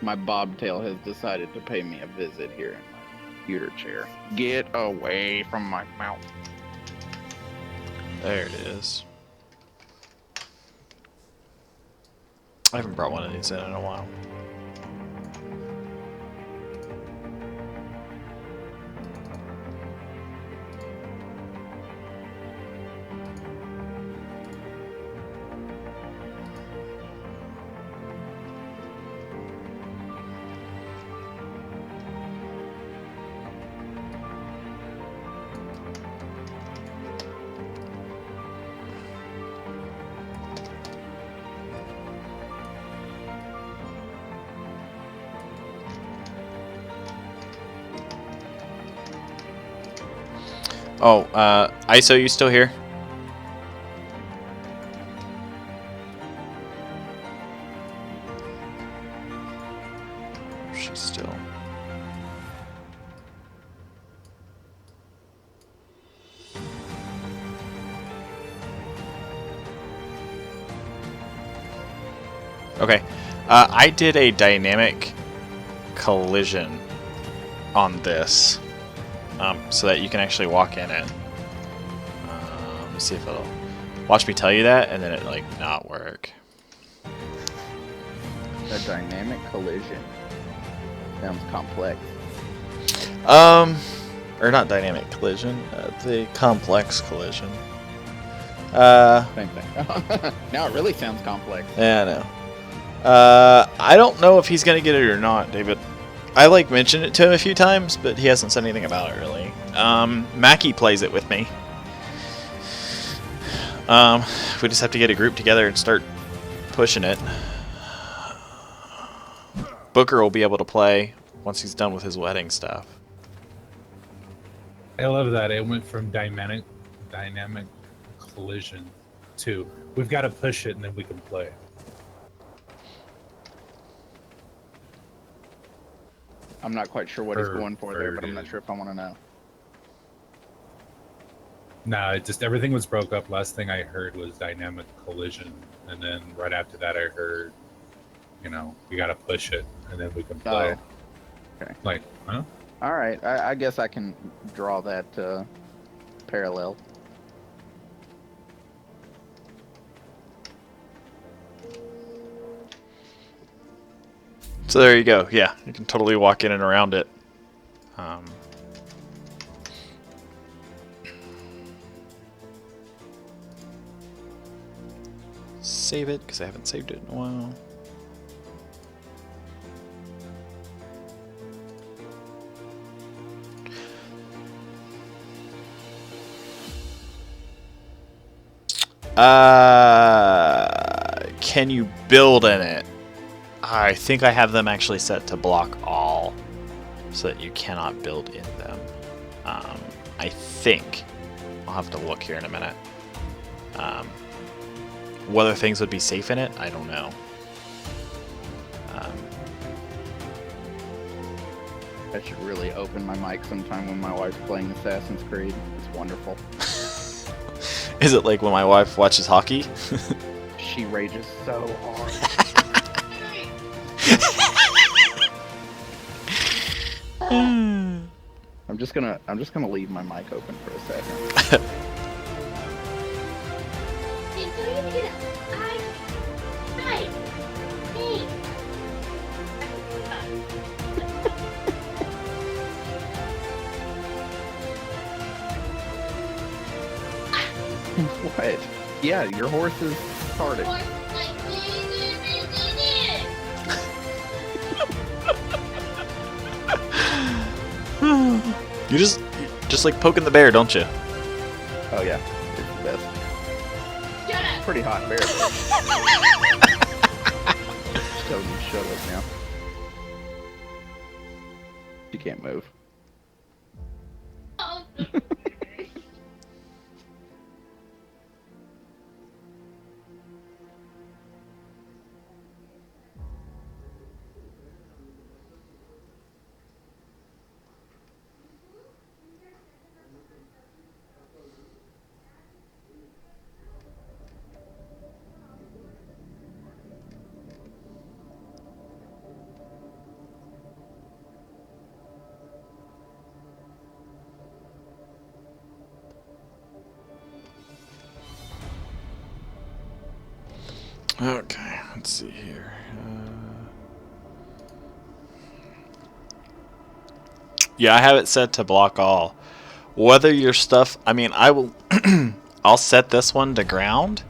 My bobtail has decided to pay me a visit here in my computer chair. Get away from my mouth. There it is. I haven't brought one of these in a while. Oh, ISO, you still here? She's still. Okay. I did a dynamic collision on this. So that you can actually walk in it. Let me see if it'll... Watch me tell you that, and then it, like, not work. A dynamic collision. Sounds complex. Or not dynamic collision, the complex collision. Same thing. Now it really sounds complex. Yeah, I know. I don't know if he's gonna get it or not, David. I like mentioned it to him a few times, but he hasn't said anything about it really. Mackie plays it with me. We just have to get a group together and start pushing it. Booker will be able to play once he's done with his wedding stuff. I love that. It went from dynamic collision to we've got to push it and then we can play. I'm not quite sure what he's going for there, but I'm not sure if I want to know. No, it just everything was broke up. Last thing I heard was dynamic collision, and then right after that, I heard, we got to push it, and then we can play. Oh, okay. Like, huh? All right. I guess I can draw that parallel. So there you go. Yeah, you can totally walk in and around it. Save it, because I haven't saved it in a while. Can you build in it? I think I have them actually set to block all, so that you cannot build in them. I think. I'll have to look here in a minute. Whether things would be safe in it, I don't know. I should really open my mic sometime when my wife's playing Assassin's Creed. It's wonderful. Is it like when my wife watches hockey? She rages so hard. I'm just gonna leave my mic open for a second. What? Yeah, your horse is started. You just like poking the bear, don't you? Oh yeah, it's the best. Shut up. Pretty hot bear. Just tell you shut up now. You can't move. Oh. Okay, let's see here. Yeah, I have it set to block all. Whether your stuff, I mean, I will. I'll set this one to ground,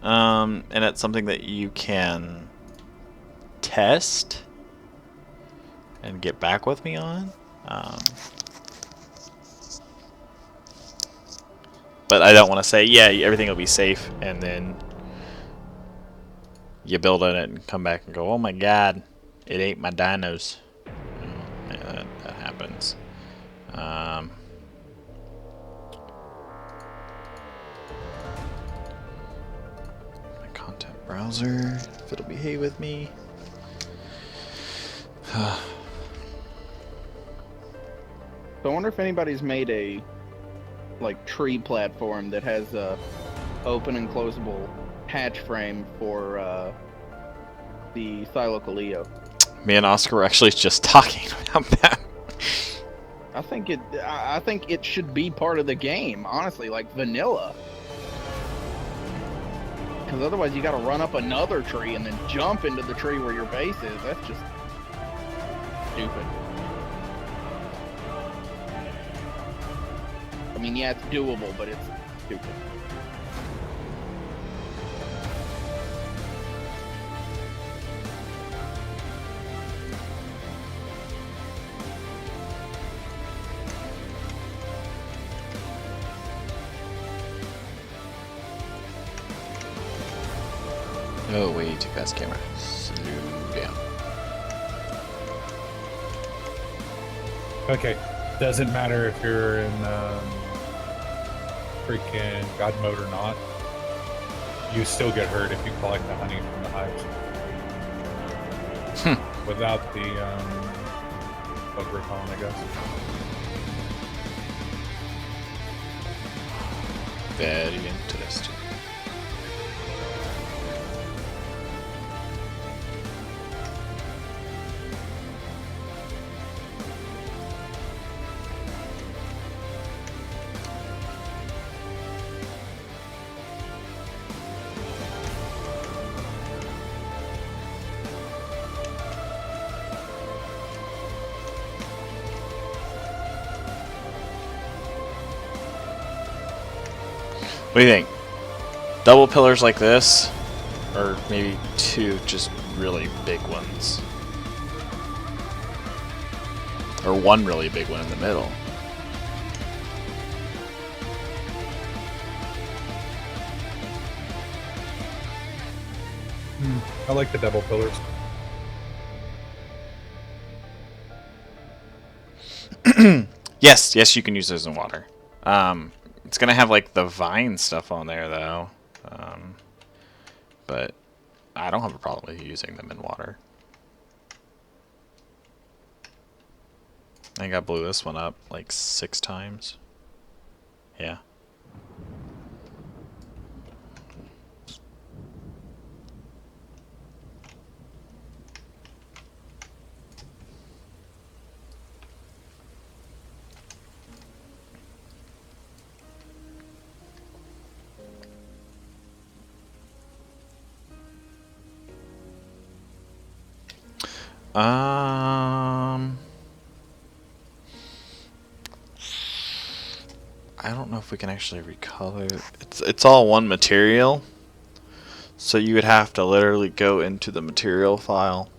and it's something that you can test and get back with me on. But I don't want to say, yeah, everything will be safe, and then you build in it and come back and go, oh my god, it ate my dinos. Yeah, that happens. My content browser, if it'll behave with me. So I wonder if anybody's made a tree platform that has a open and closable hatch frame for the Thylocoleo. Me and Oscar were actually just talking about that. I think it should be part of the game, honestly, like vanilla. Because otherwise you got to run up another tree and then jump into the tree where your base is. That's just stupid. I mean, yeah, it's doable, but it's stupid. Oh, way too fast camera. Slow down. Okay. Doesn't matter if you're in freaking God mode or not. You still get hurt if you collect the honey from the hives. Without the bug repellent, I guess. very interesting. What do you think? Double pillars like this, or maybe two just really big ones? Or one really big one in the middle? I like the double pillars. Yes, yes, you can use those in water. It's gonna have like the vine stuff on there though, but I don't have a problem with using them in water. I think I blew this one up like 6 times. Yeah. I don't know if we can actually recolor. It's all one material, so you would have to literally go into the material file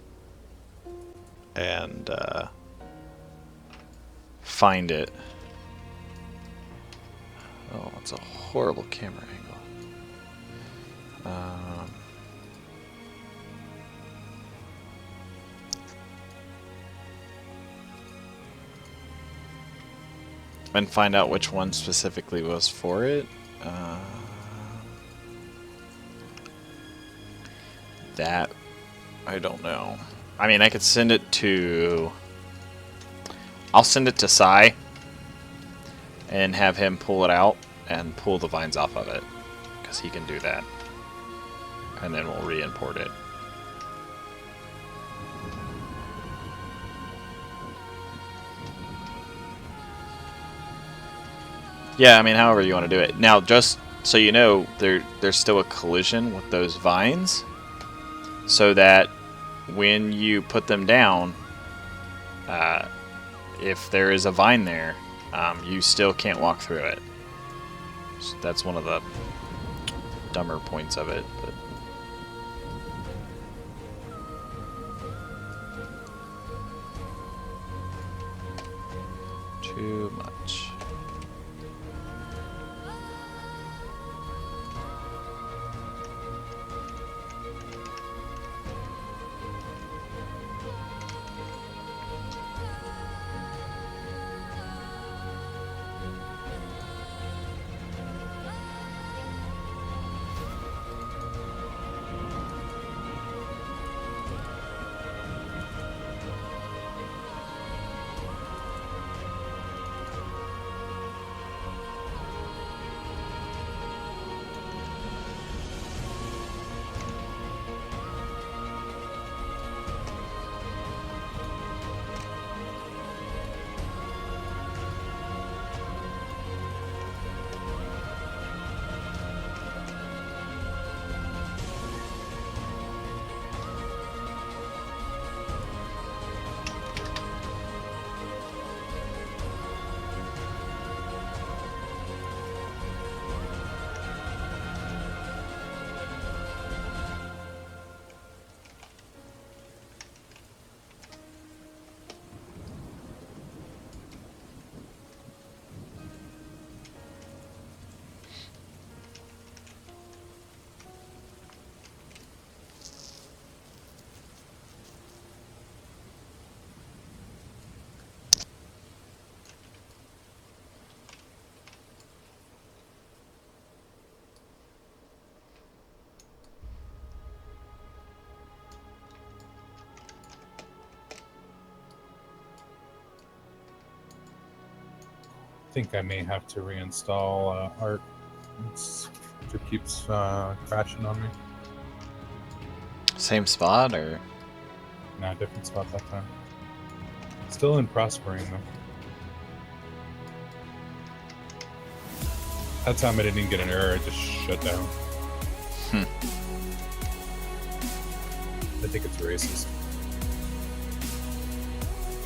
and find it. Oh, it's a horrible camera angle. And find out which one specifically was for it. That I don't know. I mean, I could send it to. I'll send it to Sai and have him pull it out and pull the vines off of it, because he can do that. And then we'll re-import it. Yeah, I mean, however you want to do it. Now, just so you know, there's still a collision with those vines, so that when you put them down, if there is a vine there, you still can't walk through it. So that's one of the dumber points of it. But too much. I think I may have to reinstall Arc. It keeps crashing on me. Same spot or? Nah, different spot that time. Still in prospering though. That time I didn't even get an error, it just shut down. I think it's racist.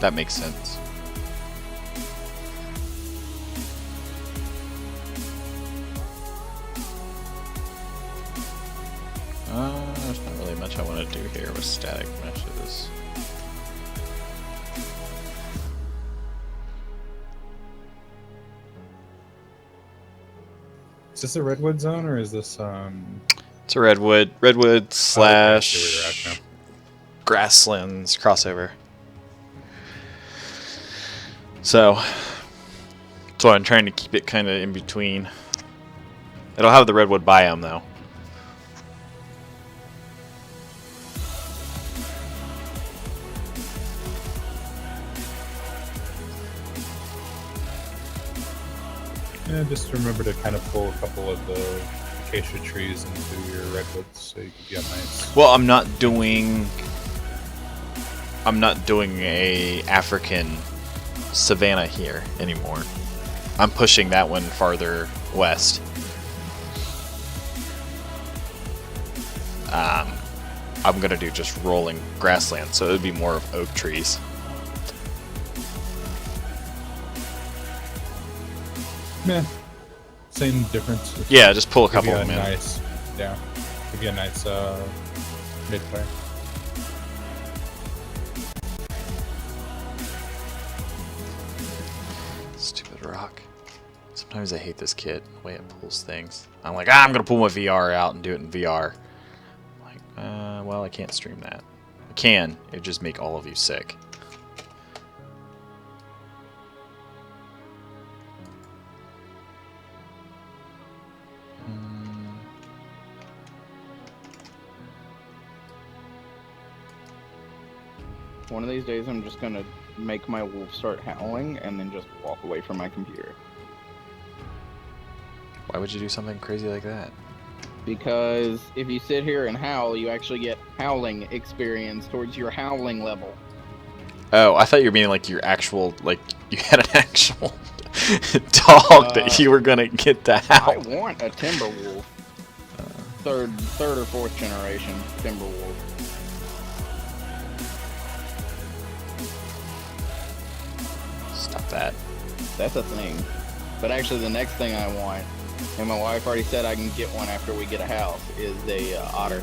That makes sense. There's not really much I want to do here with static meshes. Is this a redwood zone or is this It's a redwood slash I see where you're at now. grasslands crossover. So I'm trying to keep it kind of in between. It'll have the redwood biome though. Yeah, just remember to kind of pull a couple of the acacia trees into your redwoods so you can get nice. Well, I'm not doing a African savanna here anymore. I'm pushing that one farther west. I'm gonna do just rolling grassland, so it would be more of oak trees. Meh. Same difference. Yeah, just pull a Give couple you of them in. nice, yeah. Give you a nice mid-player. Stupid rock. Sometimes I hate this kit, the way it pulls things. I'm like, I'm gonna pull my VR out and do it in VR. Like, well, I can't stream that. I can, it'd just make all of you sick. One of these days, I'm just gonna make my wolf start howling and then just walk away from my computer. Why would you do something crazy like that? Because if you sit here and howl, you actually get howling experience towards your howling level. Oh, I thought you were meaning like your actual, like you had an actual dog that you were gonna get to howl. I want a timber wolf. Third or fourth generation timber wolf. Stop that. That's a thing. But actually, the next thing I want, and my wife already said I can get one after we get a house, is a otter.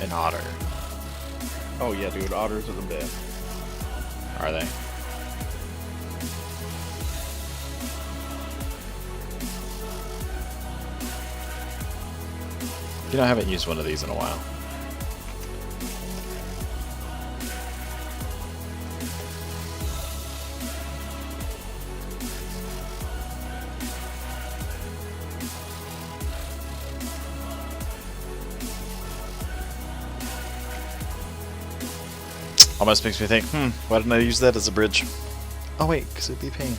An otter. Oh yeah, dude, otters are the best. Are they? You know, I haven't used one of these in a while. Almost makes me think, why didn't I use that as a bridge? Oh wait, because it'd be a pain.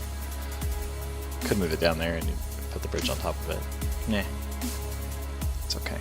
Could move it down there and put the bridge on top of it. Nah. It's okay.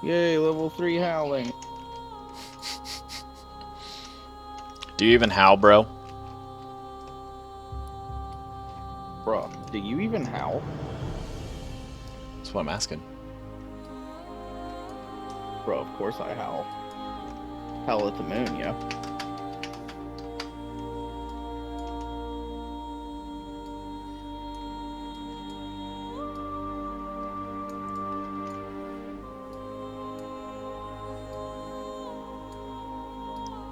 Yay, level 3 howling. Do you even howl, bro? Bruh, do you even howl? That's what I'm asking. Bro, of course I howl. Howl at the moon, yeah.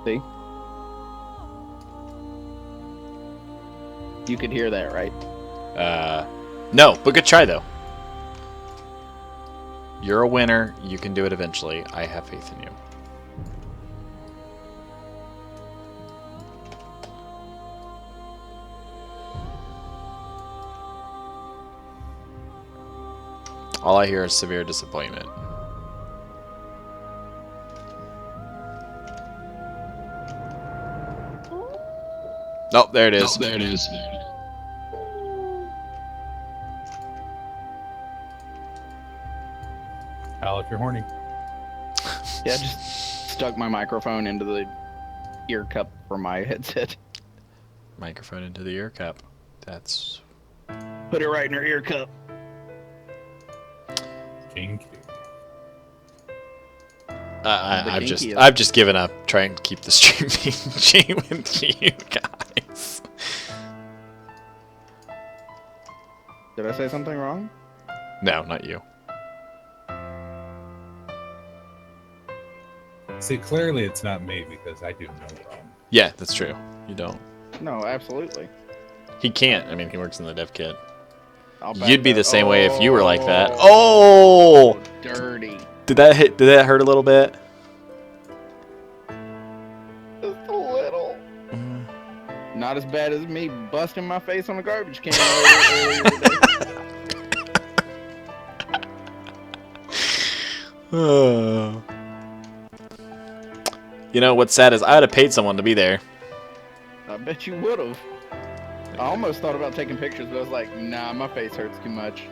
See? You could hear that, right? No, but good try though. You're a winner. You can do it eventually. I have faith in you. All I hear is severe disappointment. Oh, there it is. Oh, there it is. Al, if you're horny. Yeah, I just stuck my microphone into the ear cup for my headset. Microphone into the ear cup. That's... Put it right in her ear cup. Kinky. I've just given up trying to keep the stream PG with you guys. Did I say something wrong? No, not you. See, clearly it's not me because I do no wrong. Yeah, that's true. You don't. No, absolutely. He can't. I mean, he works in the dev kit. I'll back You'd be that- the same way if you were like that. Oh, Oh! dirty. Did that hurt a little bit? Just a little. Not as bad as me busting my face on a garbage can earlier today. You know, what's sad is I would have paid someone to be there. I bet you would have. I almost thought about taking pictures, but I was like, nah, my face hurts too much.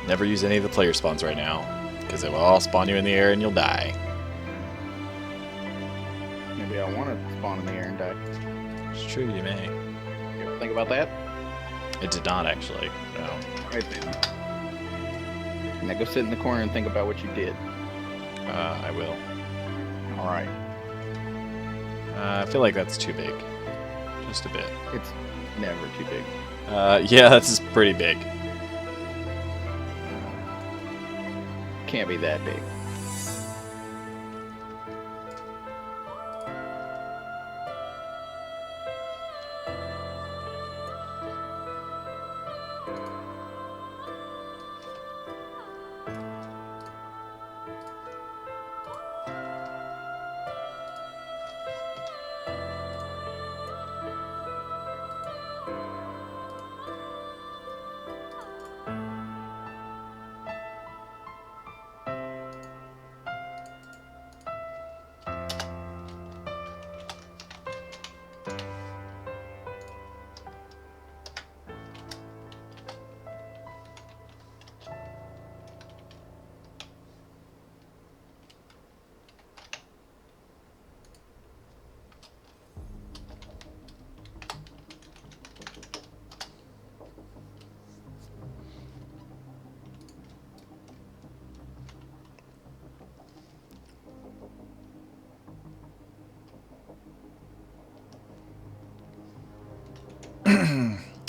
Never use any of the player spawns right now, because it will all spawn you in the air and you'll die. Maybe I want to spawn in the air and die. It's true, you may. You ever think about that? It did not actually. No. Right then. Now go sit in the corner and think about what you did. I will. All right. I feel like that's too big. Just a bit. It's never too big. Yeah, that's pretty big. Can't be that big.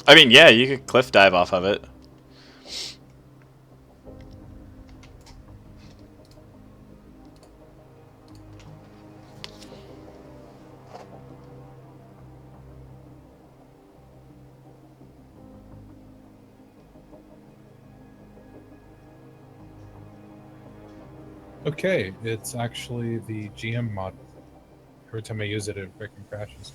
I mean, yeah, you could cliff dive off of it. Okay, it's actually the GM mod. Every time I use it, it freaking crashes.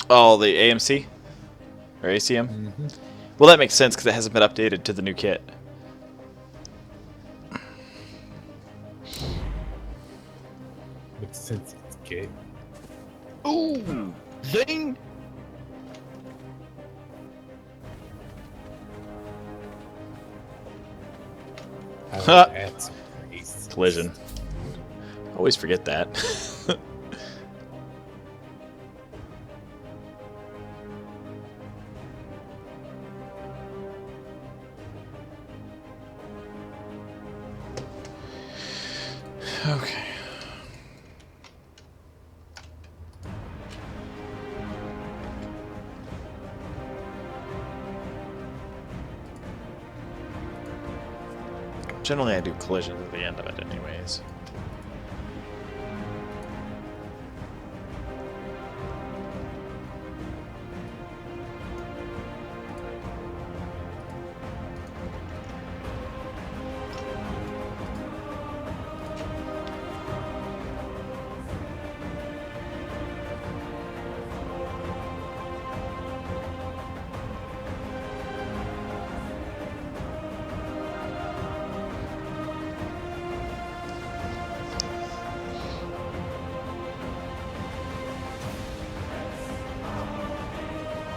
Oh, the AMC? Or ACM? Mm-hmm. Well, that makes sense because it hasn't been updated to the new kit. But since it's gay. Ooh! Zing! Huh. That's crazy. Collision. Always forget that. Okay. Generally, I do collisions at the end of it anyways.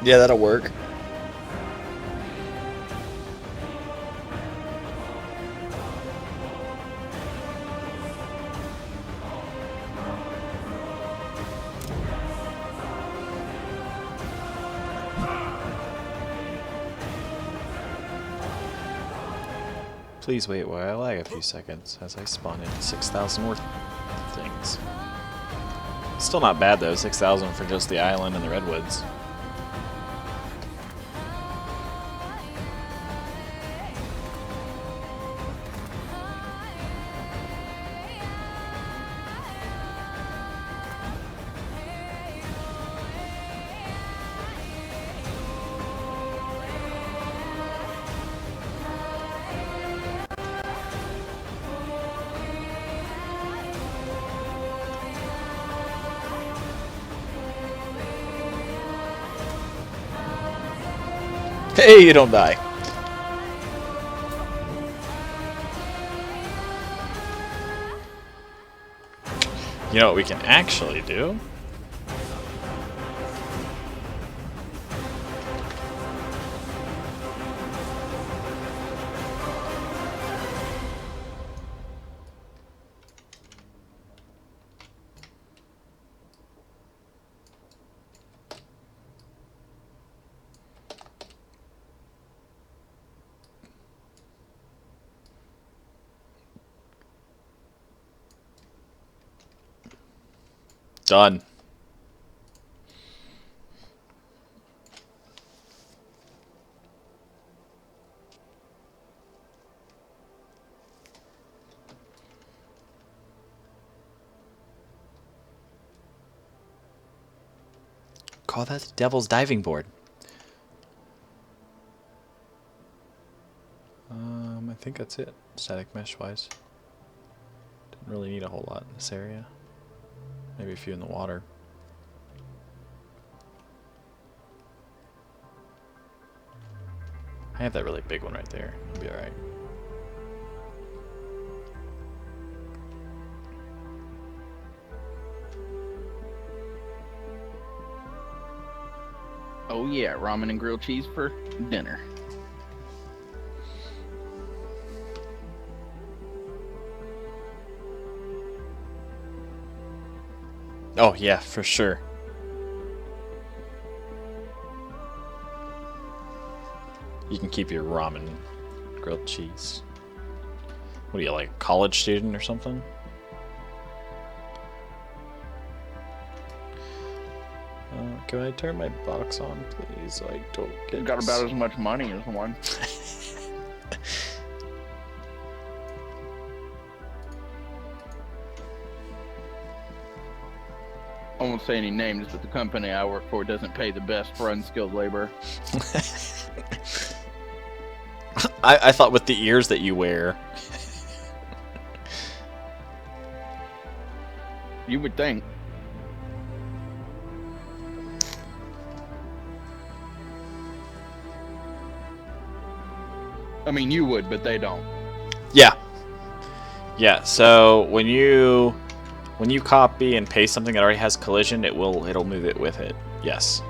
Yeah, that'll work. Please wait while I lag a few seconds as I spawn in 6,000 more things. Still not bad though, 6,000 for just the island and the redwoods. Hey, you don't die. You know what we can actually do? Done. Call that the Devil's Diving Board. I think that's it, static mesh-wise. Didn't really need a whole lot in this area. Maybe a few in the water. I have that really big one right there. It'll be alright. Oh yeah, ramen and grilled cheese for dinner. Oh yeah, for sure. You can keep your ramen grilled cheese. What are you, like a college student or something? Can I turn my box on, please? So I don't get. Got about as much money as one. I won't say any names, but the company I work for doesn't pay the best for unskilled labor. I thought with the ears that you wear. You would think. I mean, you would, but they don't. Yeah. Yeah, so when you copy and paste something that already has collision, it'll move it with it. Yes.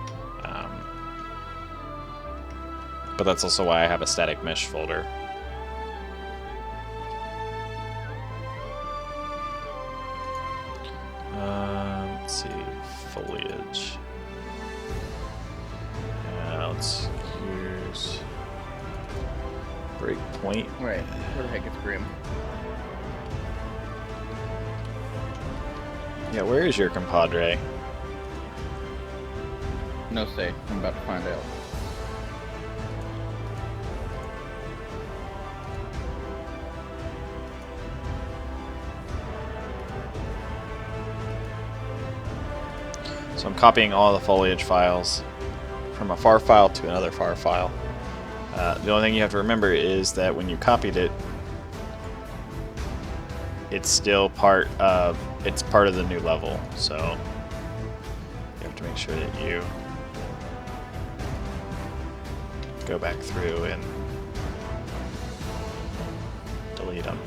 But that's also why I have a static mesh folder. Let's see, foliage. Let's use breakpoint. Right. Where the heck is Grim? Yeah, where is your compadre? No say. I'm about to find out. So I'm copying all the foliage files from a FAR file to another FAR file. The only thing you have to remember is that when you copied it, it's still part of the new level. So you have to make sure that you go back through and delete them.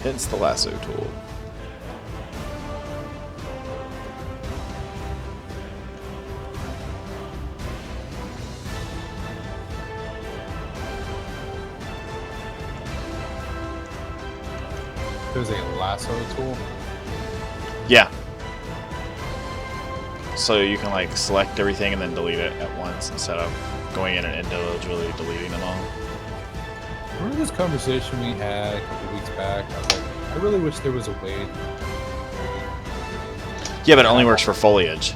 Hence the lasso tool. There's a lasso tool. Yeah. So you can like select everything and then delete it at once instead of going in and individually deleting them all. Remember this conversation we had a couple weeks back? I was like, I really wish there was a way. Yeah, but it only works for foliage.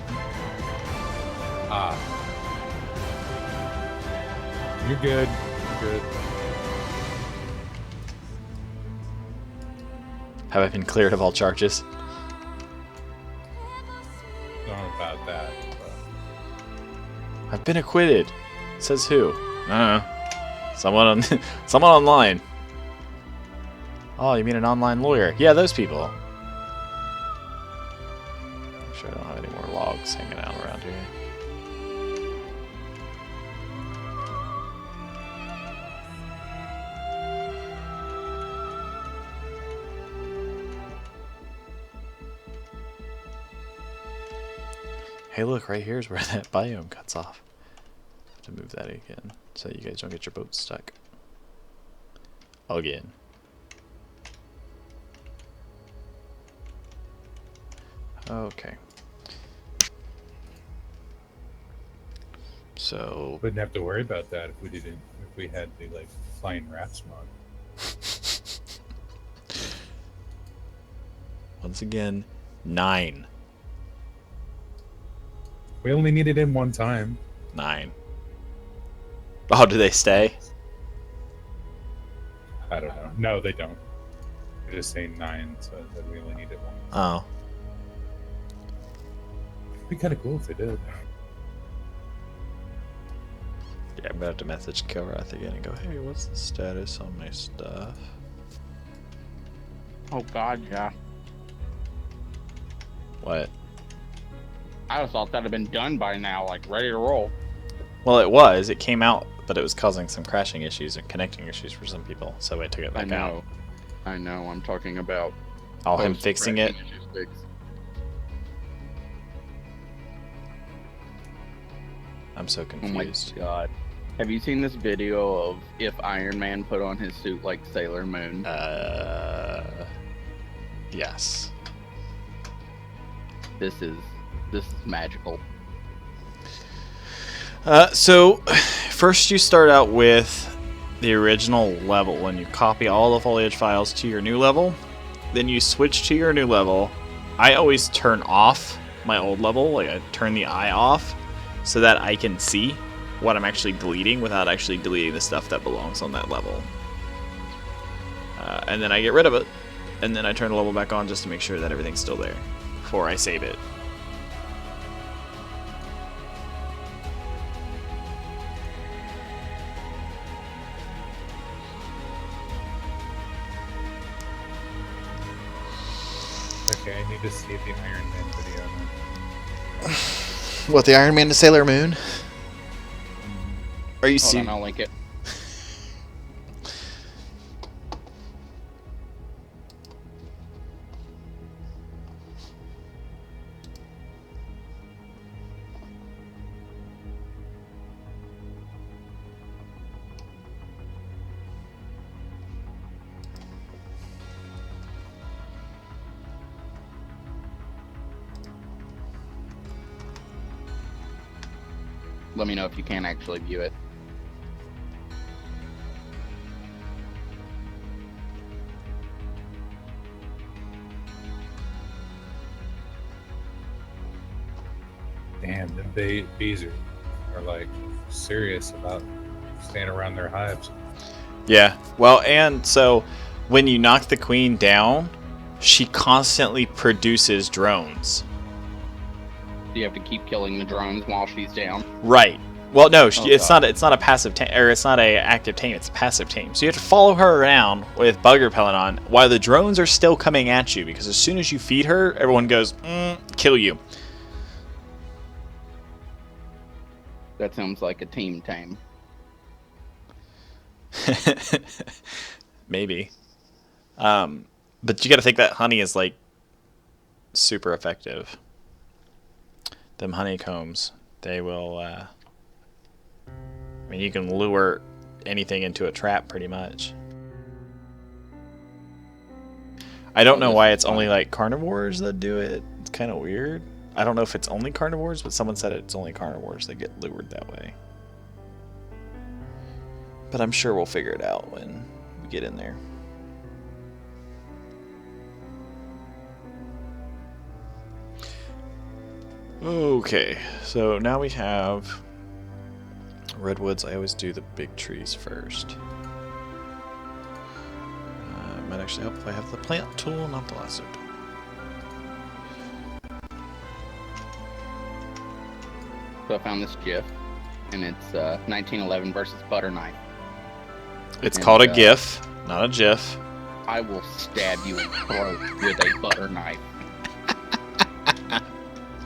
Ah. You're good. You're good. Have I been cleared of all charges? Not about that. I've been acquitted. Says who? I don't know. Someone on someone online. Oh, you mean an online lawyer? Yeah, those people. Make sure I don't have any more logs hanging out around here. Hey, look, right here's where that biome cuts off. Have to move that again so you guys don't get your boat stuck. Again. Okay. So Wouldn't have to worry about that if we didn't. If we had the like flying rats mod. once again, 9. We only needed him one time. 9. Oh, do they stay? I don't know. No, they don't. They're just saying 9, so that we only needed one. Oh. It'd be kind of cool if they did. Yeah, I'm gonna have to message Kilrath again and go, hey, what's the status on my stuff? Oh God, yeah. What? I just thought that'd have been done by now, like ready to roll. Well, it was. It came out, but it was causing some crashing issues and connecting issues for some people, so I took it back out. I know. I'm talking about. Oh, him fixing it? Issues fixed. I'm so Oh my confused. God. Have you seen this video of if Iron Man put on his suit like Sailor Moon? Yes. This is magical. So, first you start out with the original level, and you copy all the foliage files to your new level. Then you switch to your new level. I always turn off my old level, like I turn the eye off, so that I can see what I'm actually deleting without actually deleting the stuff that belongs on that level. And then I get rid of it, and then I turn the level back on just to make sure that everything's still there before I save it. Okay, I need to see the Iron Man video now. What, the Iron Man to Sailor Moon? Are you Hold serious? on, I'll link it. Let me know if you can actually view it. man, the bees are like serious about staying around their hives. Yeah. Well, and so when you knock the queen down, she constantly produces drones. You have to keep killing the drones while she's down. Right. Well, no, Oh, it's God. not. It's not a passive tame, or it's not a active tame. It's a passive tame. So you have to follow her around with bug repellent on while the drones are still coming at you. Because as soon as you feed her, everyone goes, kill you. That sounds like a team tame. Maybe. But you got to think that honey is like super effective. Them honeycombs, they will. I mean, you can lure anything into a trap pretty much. I don't know why it's only like carnivores that do it. It's kind of weird. I don't know if it's only carnivores, but someone said it's only carnivores that get lured that way. But I'm sure we'll figure it out when we get in there. Okay, so now we have redwoods. I always do the big trees first. It might actually help if I have the plant tool, not the lasso tool. So I found this GIF, and it's 1911 versus butter knife. It's called a GIF, not a GIF. I will stab you in the throat with a butter knife.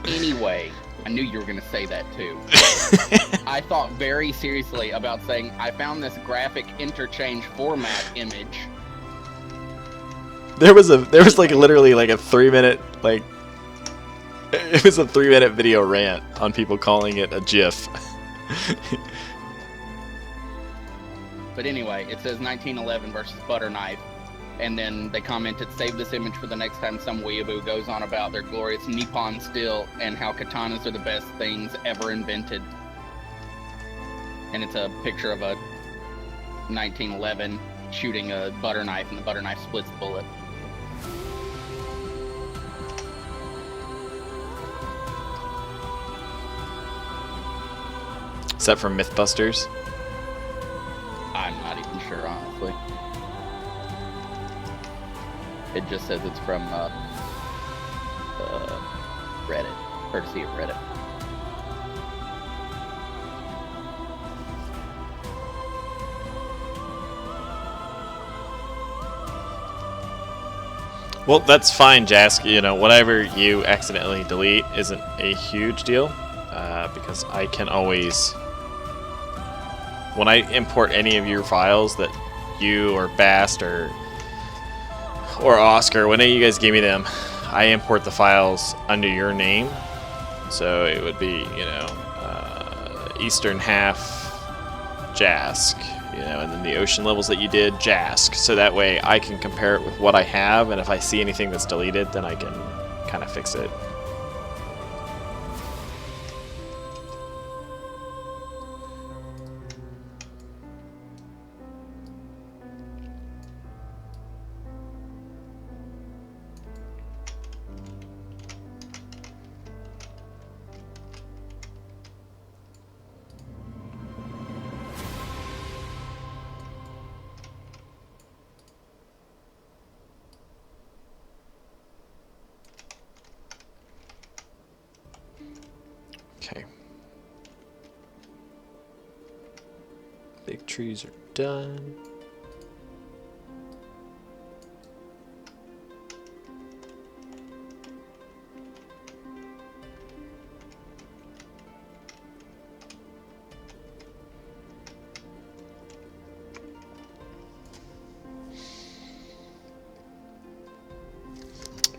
Anyway, I knew you were going to say that too. I thought very seriously about saying, I found this graphic interchange format image. There was like literally like a 3-minute like it was a 3-minute video rant on people calling it a GIF. But anyway, it says 1911 versus butter knife. And then they commented, save this image for the next time some weeaboo goes on about their glorious Nippon steel and how katanas are the best things ever invented. And it's a picture of a 1911 shooting a butter knife, and the butter knife splits the bullet. Is that from Mythbusters? I'm not even sure, honestly. It just says it's from Reddit, courtesy of Reddit. Well, that's fine, Jask. You know, whatever you accidentally delete isn't a huge deal, because I can always, when I import any of your files that you or Bast or Oscar, when you guys give me them, I import the files under your name. So it would be, you know, eastern half Jask, you know, and then the ocean levels that you did, Jask. So that way I can compare it with what I have, and if I see anything that's deleted, then I can kind of fix it. Okay. Big trees are done.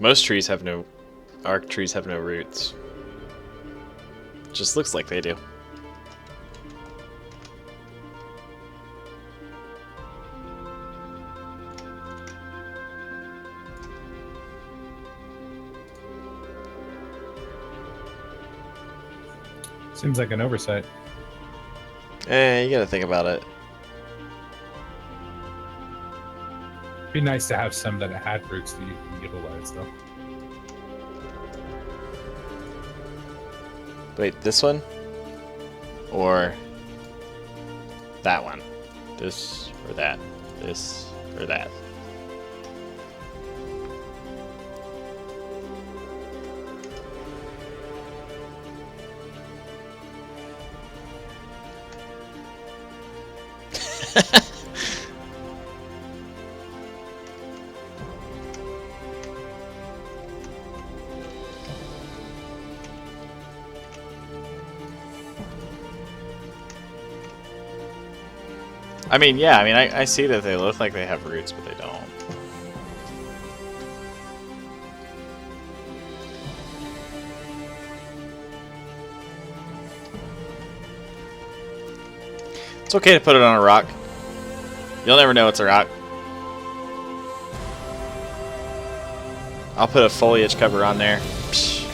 Most trees have no, arc trees have no roots. Just looks like they do. Seems like an oversight. You gotta think about it. Be nice to have some that had roots that you can utilize, though. Wait, this one? Or that one? This or that? This or that? I mean, yeah, I see that they look like they have roots, but they don't. It's okay to put it on a rock. You'll never know it's a rock. I'll put a foliage cover on there. Psh.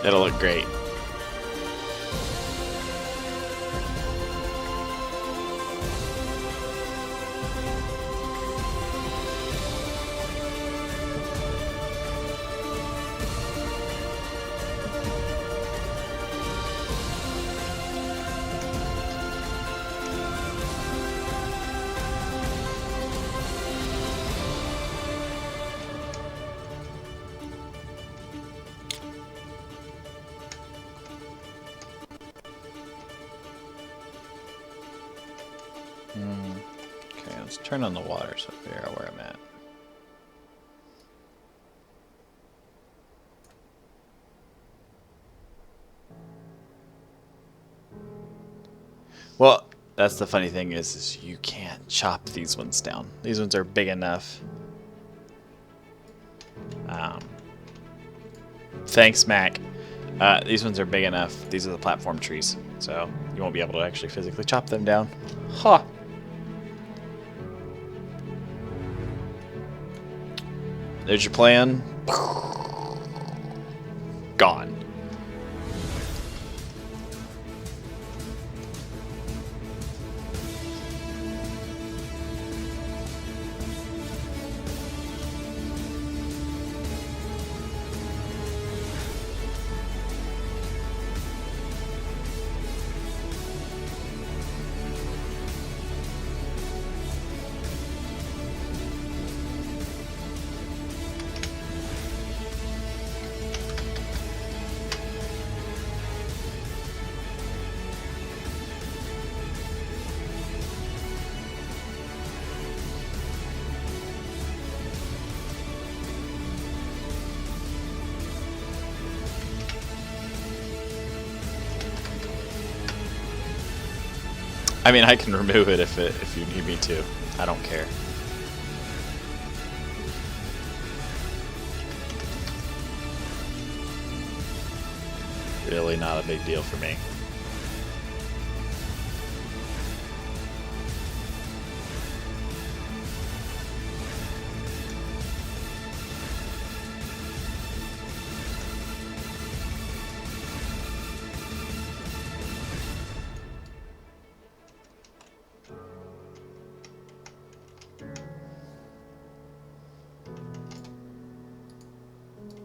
It'll look great. Okay, let's turn on the water so I figure out where I'm at. Well, that's the funny thing is you can't chop these ones down. These ones are big enough. Thanks, Mac. These ones are big enough. These are the platform trees, so you won't be able to actually physically chop them down. Huh. There's your plan. Gone. I mean, I can remove it if you need me to. I don't care. Really not a big deal for me.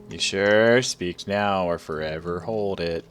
You sure? Speak now or forever hold it.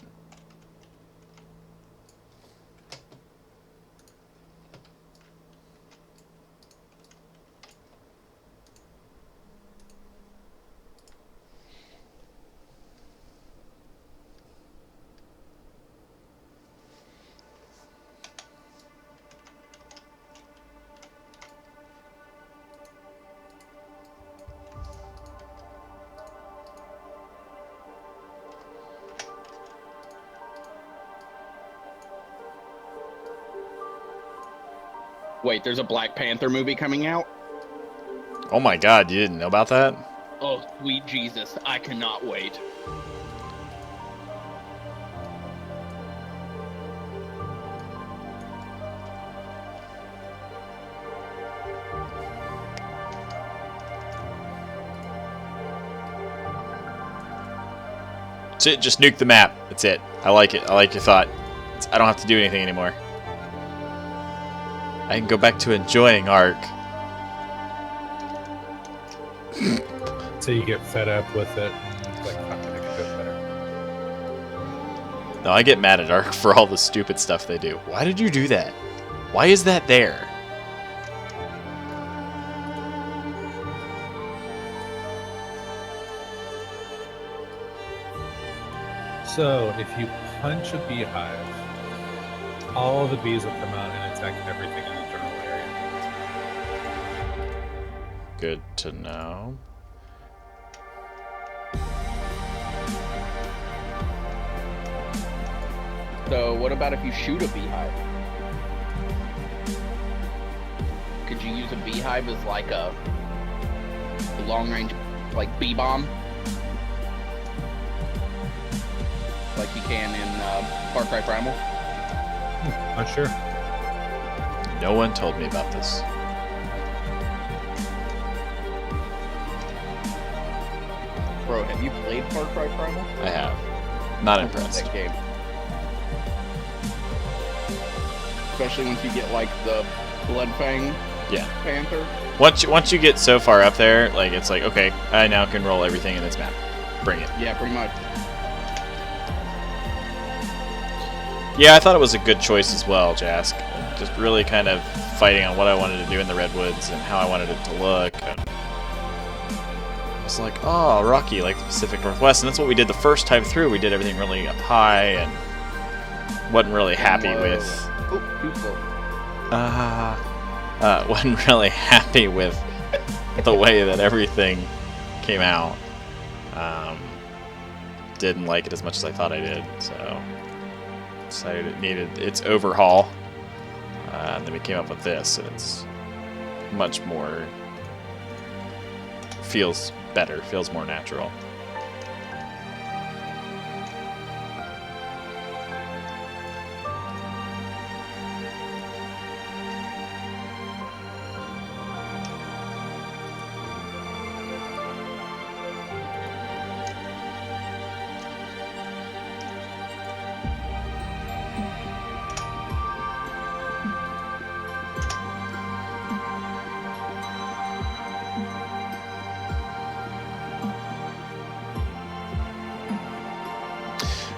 Wait, there's a Black Panther movie coming out? Oh my god, you didn't know about that? Oh, sweet Jesus, I cannot wait. That's it, just nuke the map. That's it. I like it. I like your thought. I don't have to do anything anymore. I can go back to enjoying Ark. until you get fed up with it. And it's like, fuck it, I can do it better. No, I get mad at Ark for all the stupid stuff they do. Why did you do that? Why is that there? So, if you punch a beehive, all the bees will come out and attack everything in the general area. Good to know. So what about if you shoot a beehive? Could you use a beehive as like a long-range, like bee bomb, like you can in Far Cry Primal? Not sure. No one told me about this. Bro, have you played Far Cry Primal? I have. Not impressed. That game. Especially once you get like the Bloodfang Yeah. Panther. Once you get so far up there, like it's like, okay, I now can roll everything in this map. Bring it. Yeah, pretty much. Yeah, I thought it was a good choice as well, Jask. Just really kind of fighting on what I wanted to do in the Redwoods and how I wanted it to look. And I was like, oh, Rocky, like the Pacific Northwest. And that's what we did the first time through. We did everything really up high and wasn't really happy with... Oh, too slow. Wasn't really happy with the way that everything came out. Didn't like it as much as I thought I did, so decided it needed its overhaul. And then we came up with this, and it's much more, feels better, feels more natural.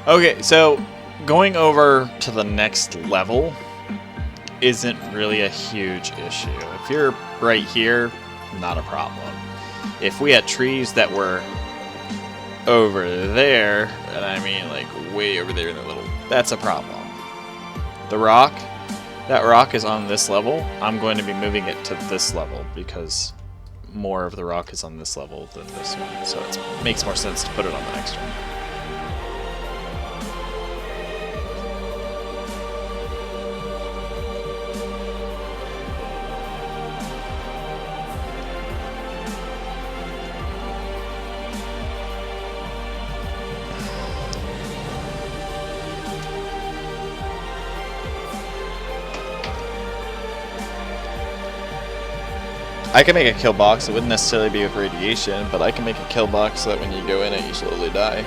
Okay, so going over to the next level isn't really a huge issue. If you're right here, not a problem. If we had trees that were over there, and I mean like way over there in the little, that's a problem. The rock, that rock is on this level. I'm going to be moving it to this level because more of the rock is on this level than this one. So it makes more sense to put it on the next one. I can make a kill box. It wouldn't necessarily be with radiation, but I can make a kill box so that when you go in it, you slowly die.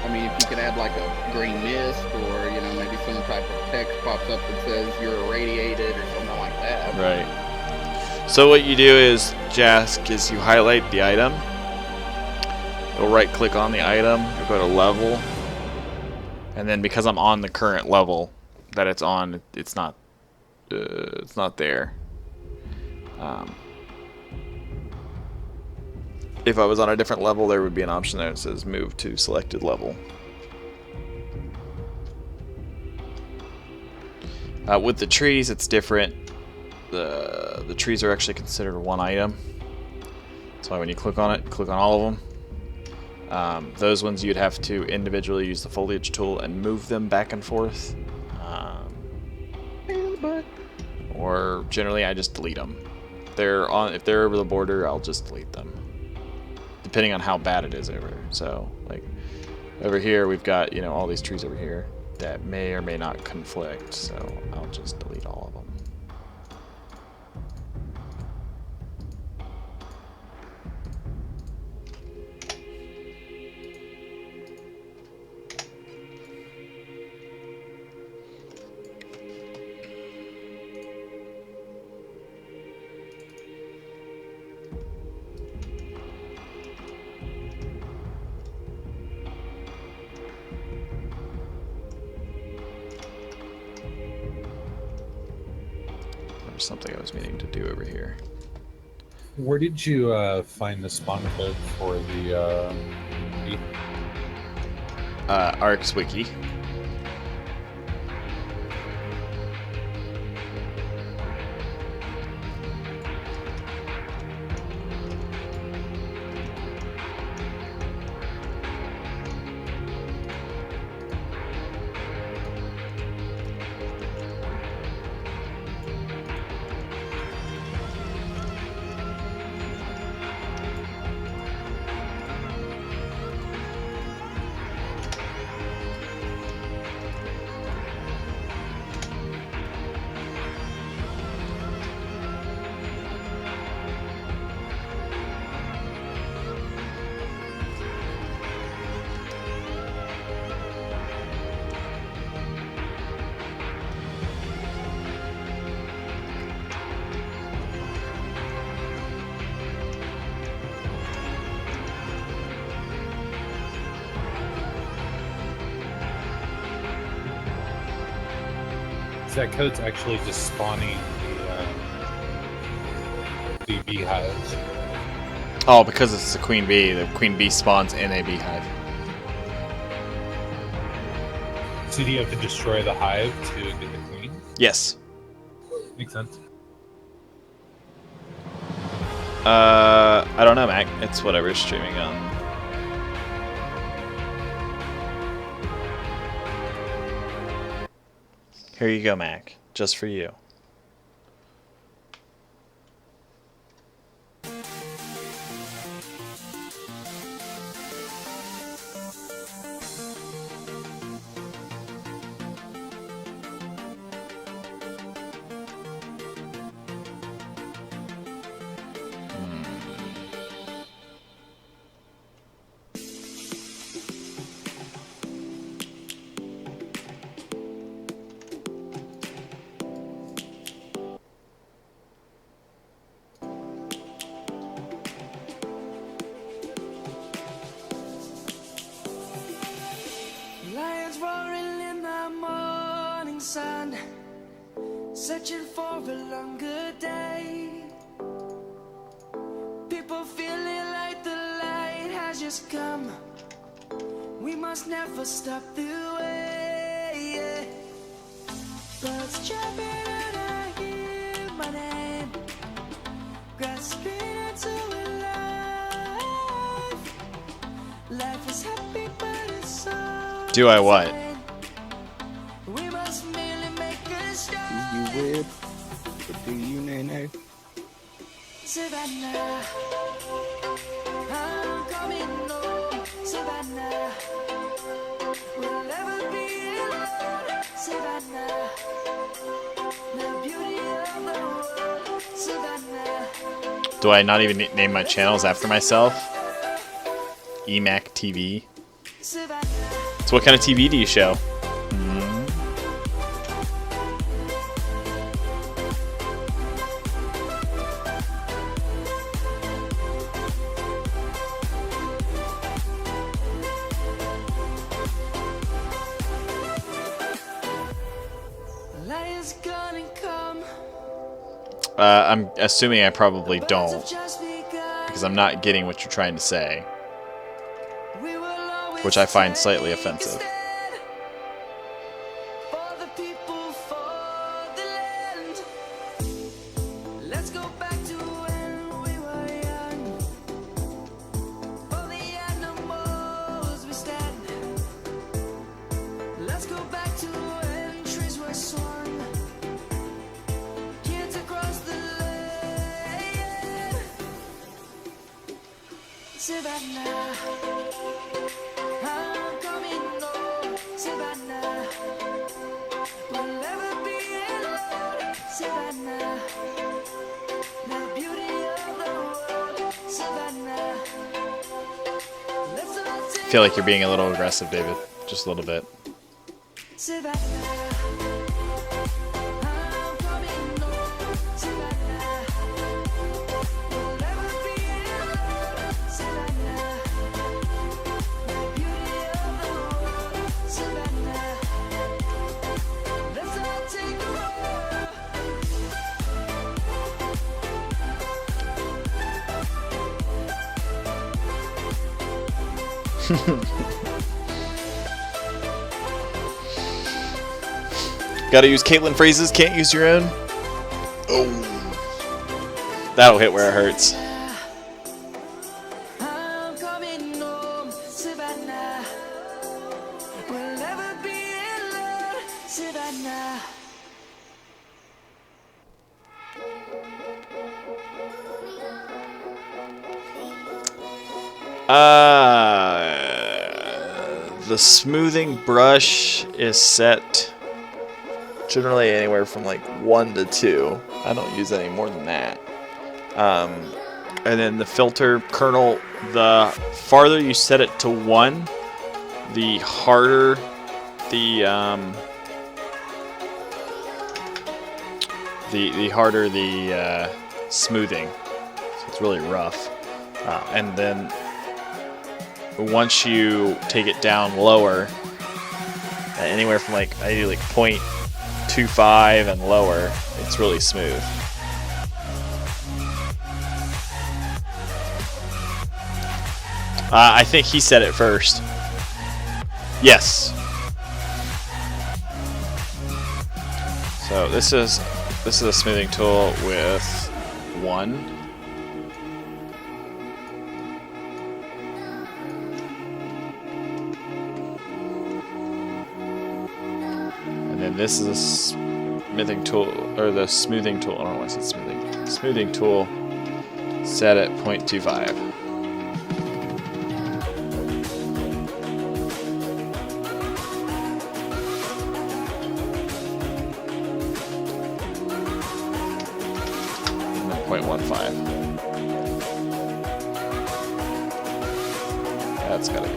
I mean, if you could add like a green mist, or you know, maybe some type of text pops up that says you're irradiated or something like that. Right. So what you do is, Jask, is you highlight the item. You'll right-click on the item. You'll go to level. And then because I'm on the current level that it's on, it's not there. If I was on a different level, there would be an option there that says move to selected level. With the trees, it's different. The trees are actually considered one item. That's why when you click on it, click on all of them. Those ones you'd have to individually use the foliage tool and move them back and forth. Or generally I just delete them. If they're over the border, I'll just delete them. Depending on how bad it is over there. So like over here we've got, you know, all these trees over here that may or may not conflict, so I'll just delete all of them. was something I was meaning to do over here. Where did you find the spawn code for the bee? Arcs Wiki. That code's actually just spawning the beehives. Oh, because it's the queen bee. The queen bee spawns in a beehive. So do you have to destroy the hive to get the queen? Yes. Makes sense. I don't know, Mac. It's whatever's streaming on. Here you go, Mac. Just for you. Lions roaring in the morning sun, searching for a longer day. People feeling like the light has just come. We must never stop the way. Birds chirping and I hear my name, grasping into life. Life is happy, but it's so. Do I what? We must merely make a start. Do you whip? Or do you nay? Savannah, I'm coming home. Savannah, we'll never be alone. Savannah, the beauty of the world. Savannah. Do I not even name my channels after myself? EMAC TV. Savannah. So what kind of TV do you show? Lions gonna come. I'm assuming I probably Birds don't, have just begun. because I'm not getting what you're trying to say, We will always which I find slightly take a offensive. stand for the people, for the land. Let's go back to when we were young. For the animals we stand. Let's go back to when trees were swung. Kids across the land. Savannah, I'm coming home. Savannah, we'll never be alone. Savannah, the beauty of the world. Savannah, let's all I feel like you're being a little take aggressive, David. Just a little bit. Savannah, I'm coming home. Savannah, we'll never be alone. Savannah, the beauty of the world. Savannah, let's all take a roll. Gotta use Caitlin phrases, can't use your own. Oh. That'll hit where it hurts. I'm coming home, Savannah. We'll never be alone, Savannah. The smoothing brush is set generally anywhere from like 1 to 2. I don't use any more than that. And then the filter kernel, the farther you set it to 1, the harder the harder the smoothing. So it's really rough. And then once you take it down lower, anywhere from like I do like 0.25 and lower, it's really smooth. I think he said it first. Yes. So this is a smoothing tool with 1. And then this is a smoothing tool, or the smoothing tool. I don't know why I said smoothing. Smoothing tool set at 0.25. That's gotta go.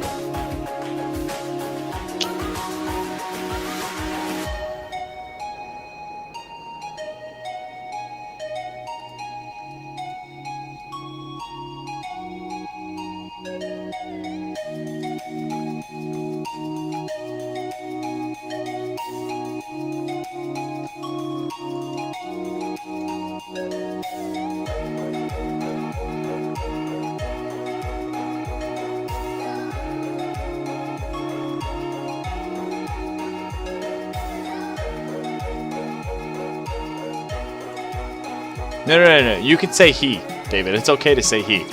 No. You can say he, David. It's okay to say he.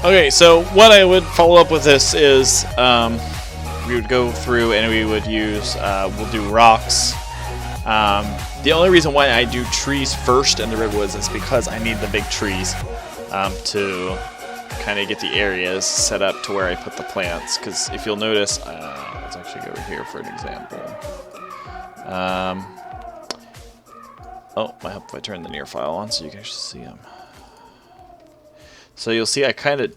Okay, so what I would follow up with this is we would go through and we would use, we'll do rocks. The only reason why I do trees first in the redwoods is because I need the big trees to kind of get the areas set up to where I put the plants. Because if you'll notice, let's actually go over here for an example. Oh, I hope I turn the near file on so you can actually see them. So you'll see I kind of,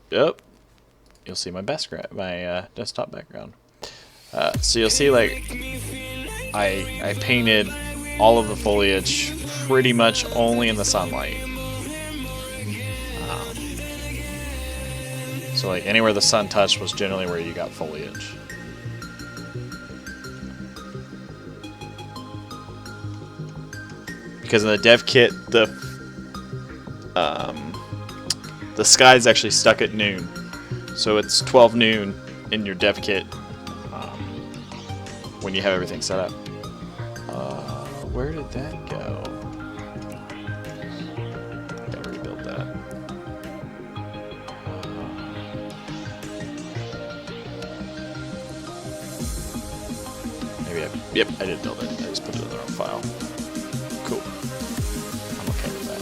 you'll see my desktop background. So you'll see like I painted all of the foliage pretty much only in the sunlight. So like anywhere the sun touched was generally where you got foliage. Because in the dev kit, the sky's actually stuck at noon, so it's 12 noon in your dev kit when you have everything set up. Where did that go? Gotta rebuild that. Maybe yep, I did build it. I just put it in the wrong file. Cool. I'm okay with that.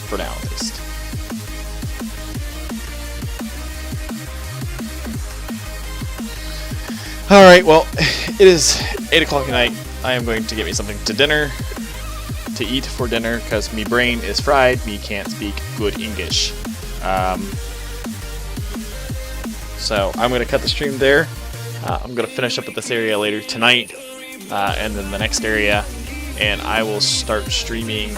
For now, at least. Alright, well, it is 8 o'clock at night. I am going to get me something to dinner. to eat for dinner because me brain is fried. Me can't speak good English. So I'm going to cut the stream there. I'm going to finish up at this area later tonight, and then the next area, and I will start streaming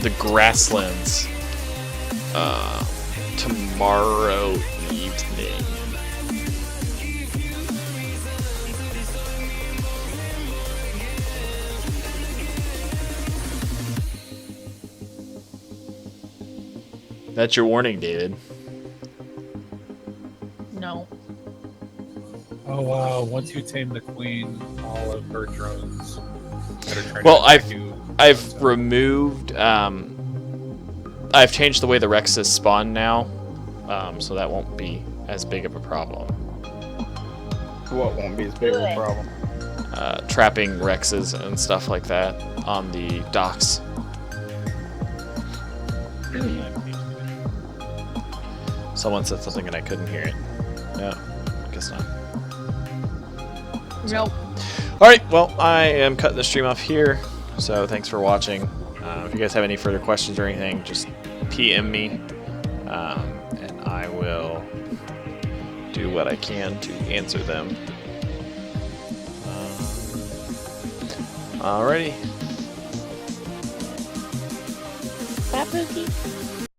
the grasslands tomorrow evening. That's your warning, David. No. Oh wow! Once you tame the queen, all of her drones that are trying Well, to attack you. I've removed. I've changed the way the Rexes spawn now, so that won't be as big of a problem. What won't be as big of a problem? Trapping Rexes and stuff like that on the docks. Someone said something and I couldn't hear it. No, guess not. Nope. Alright, well, I am cutting the stream off here, so thanks for watching. If you guys have any further questions or anything, just PM me, and I will do what I can to answer them. Alrighty. Bye, Pookie.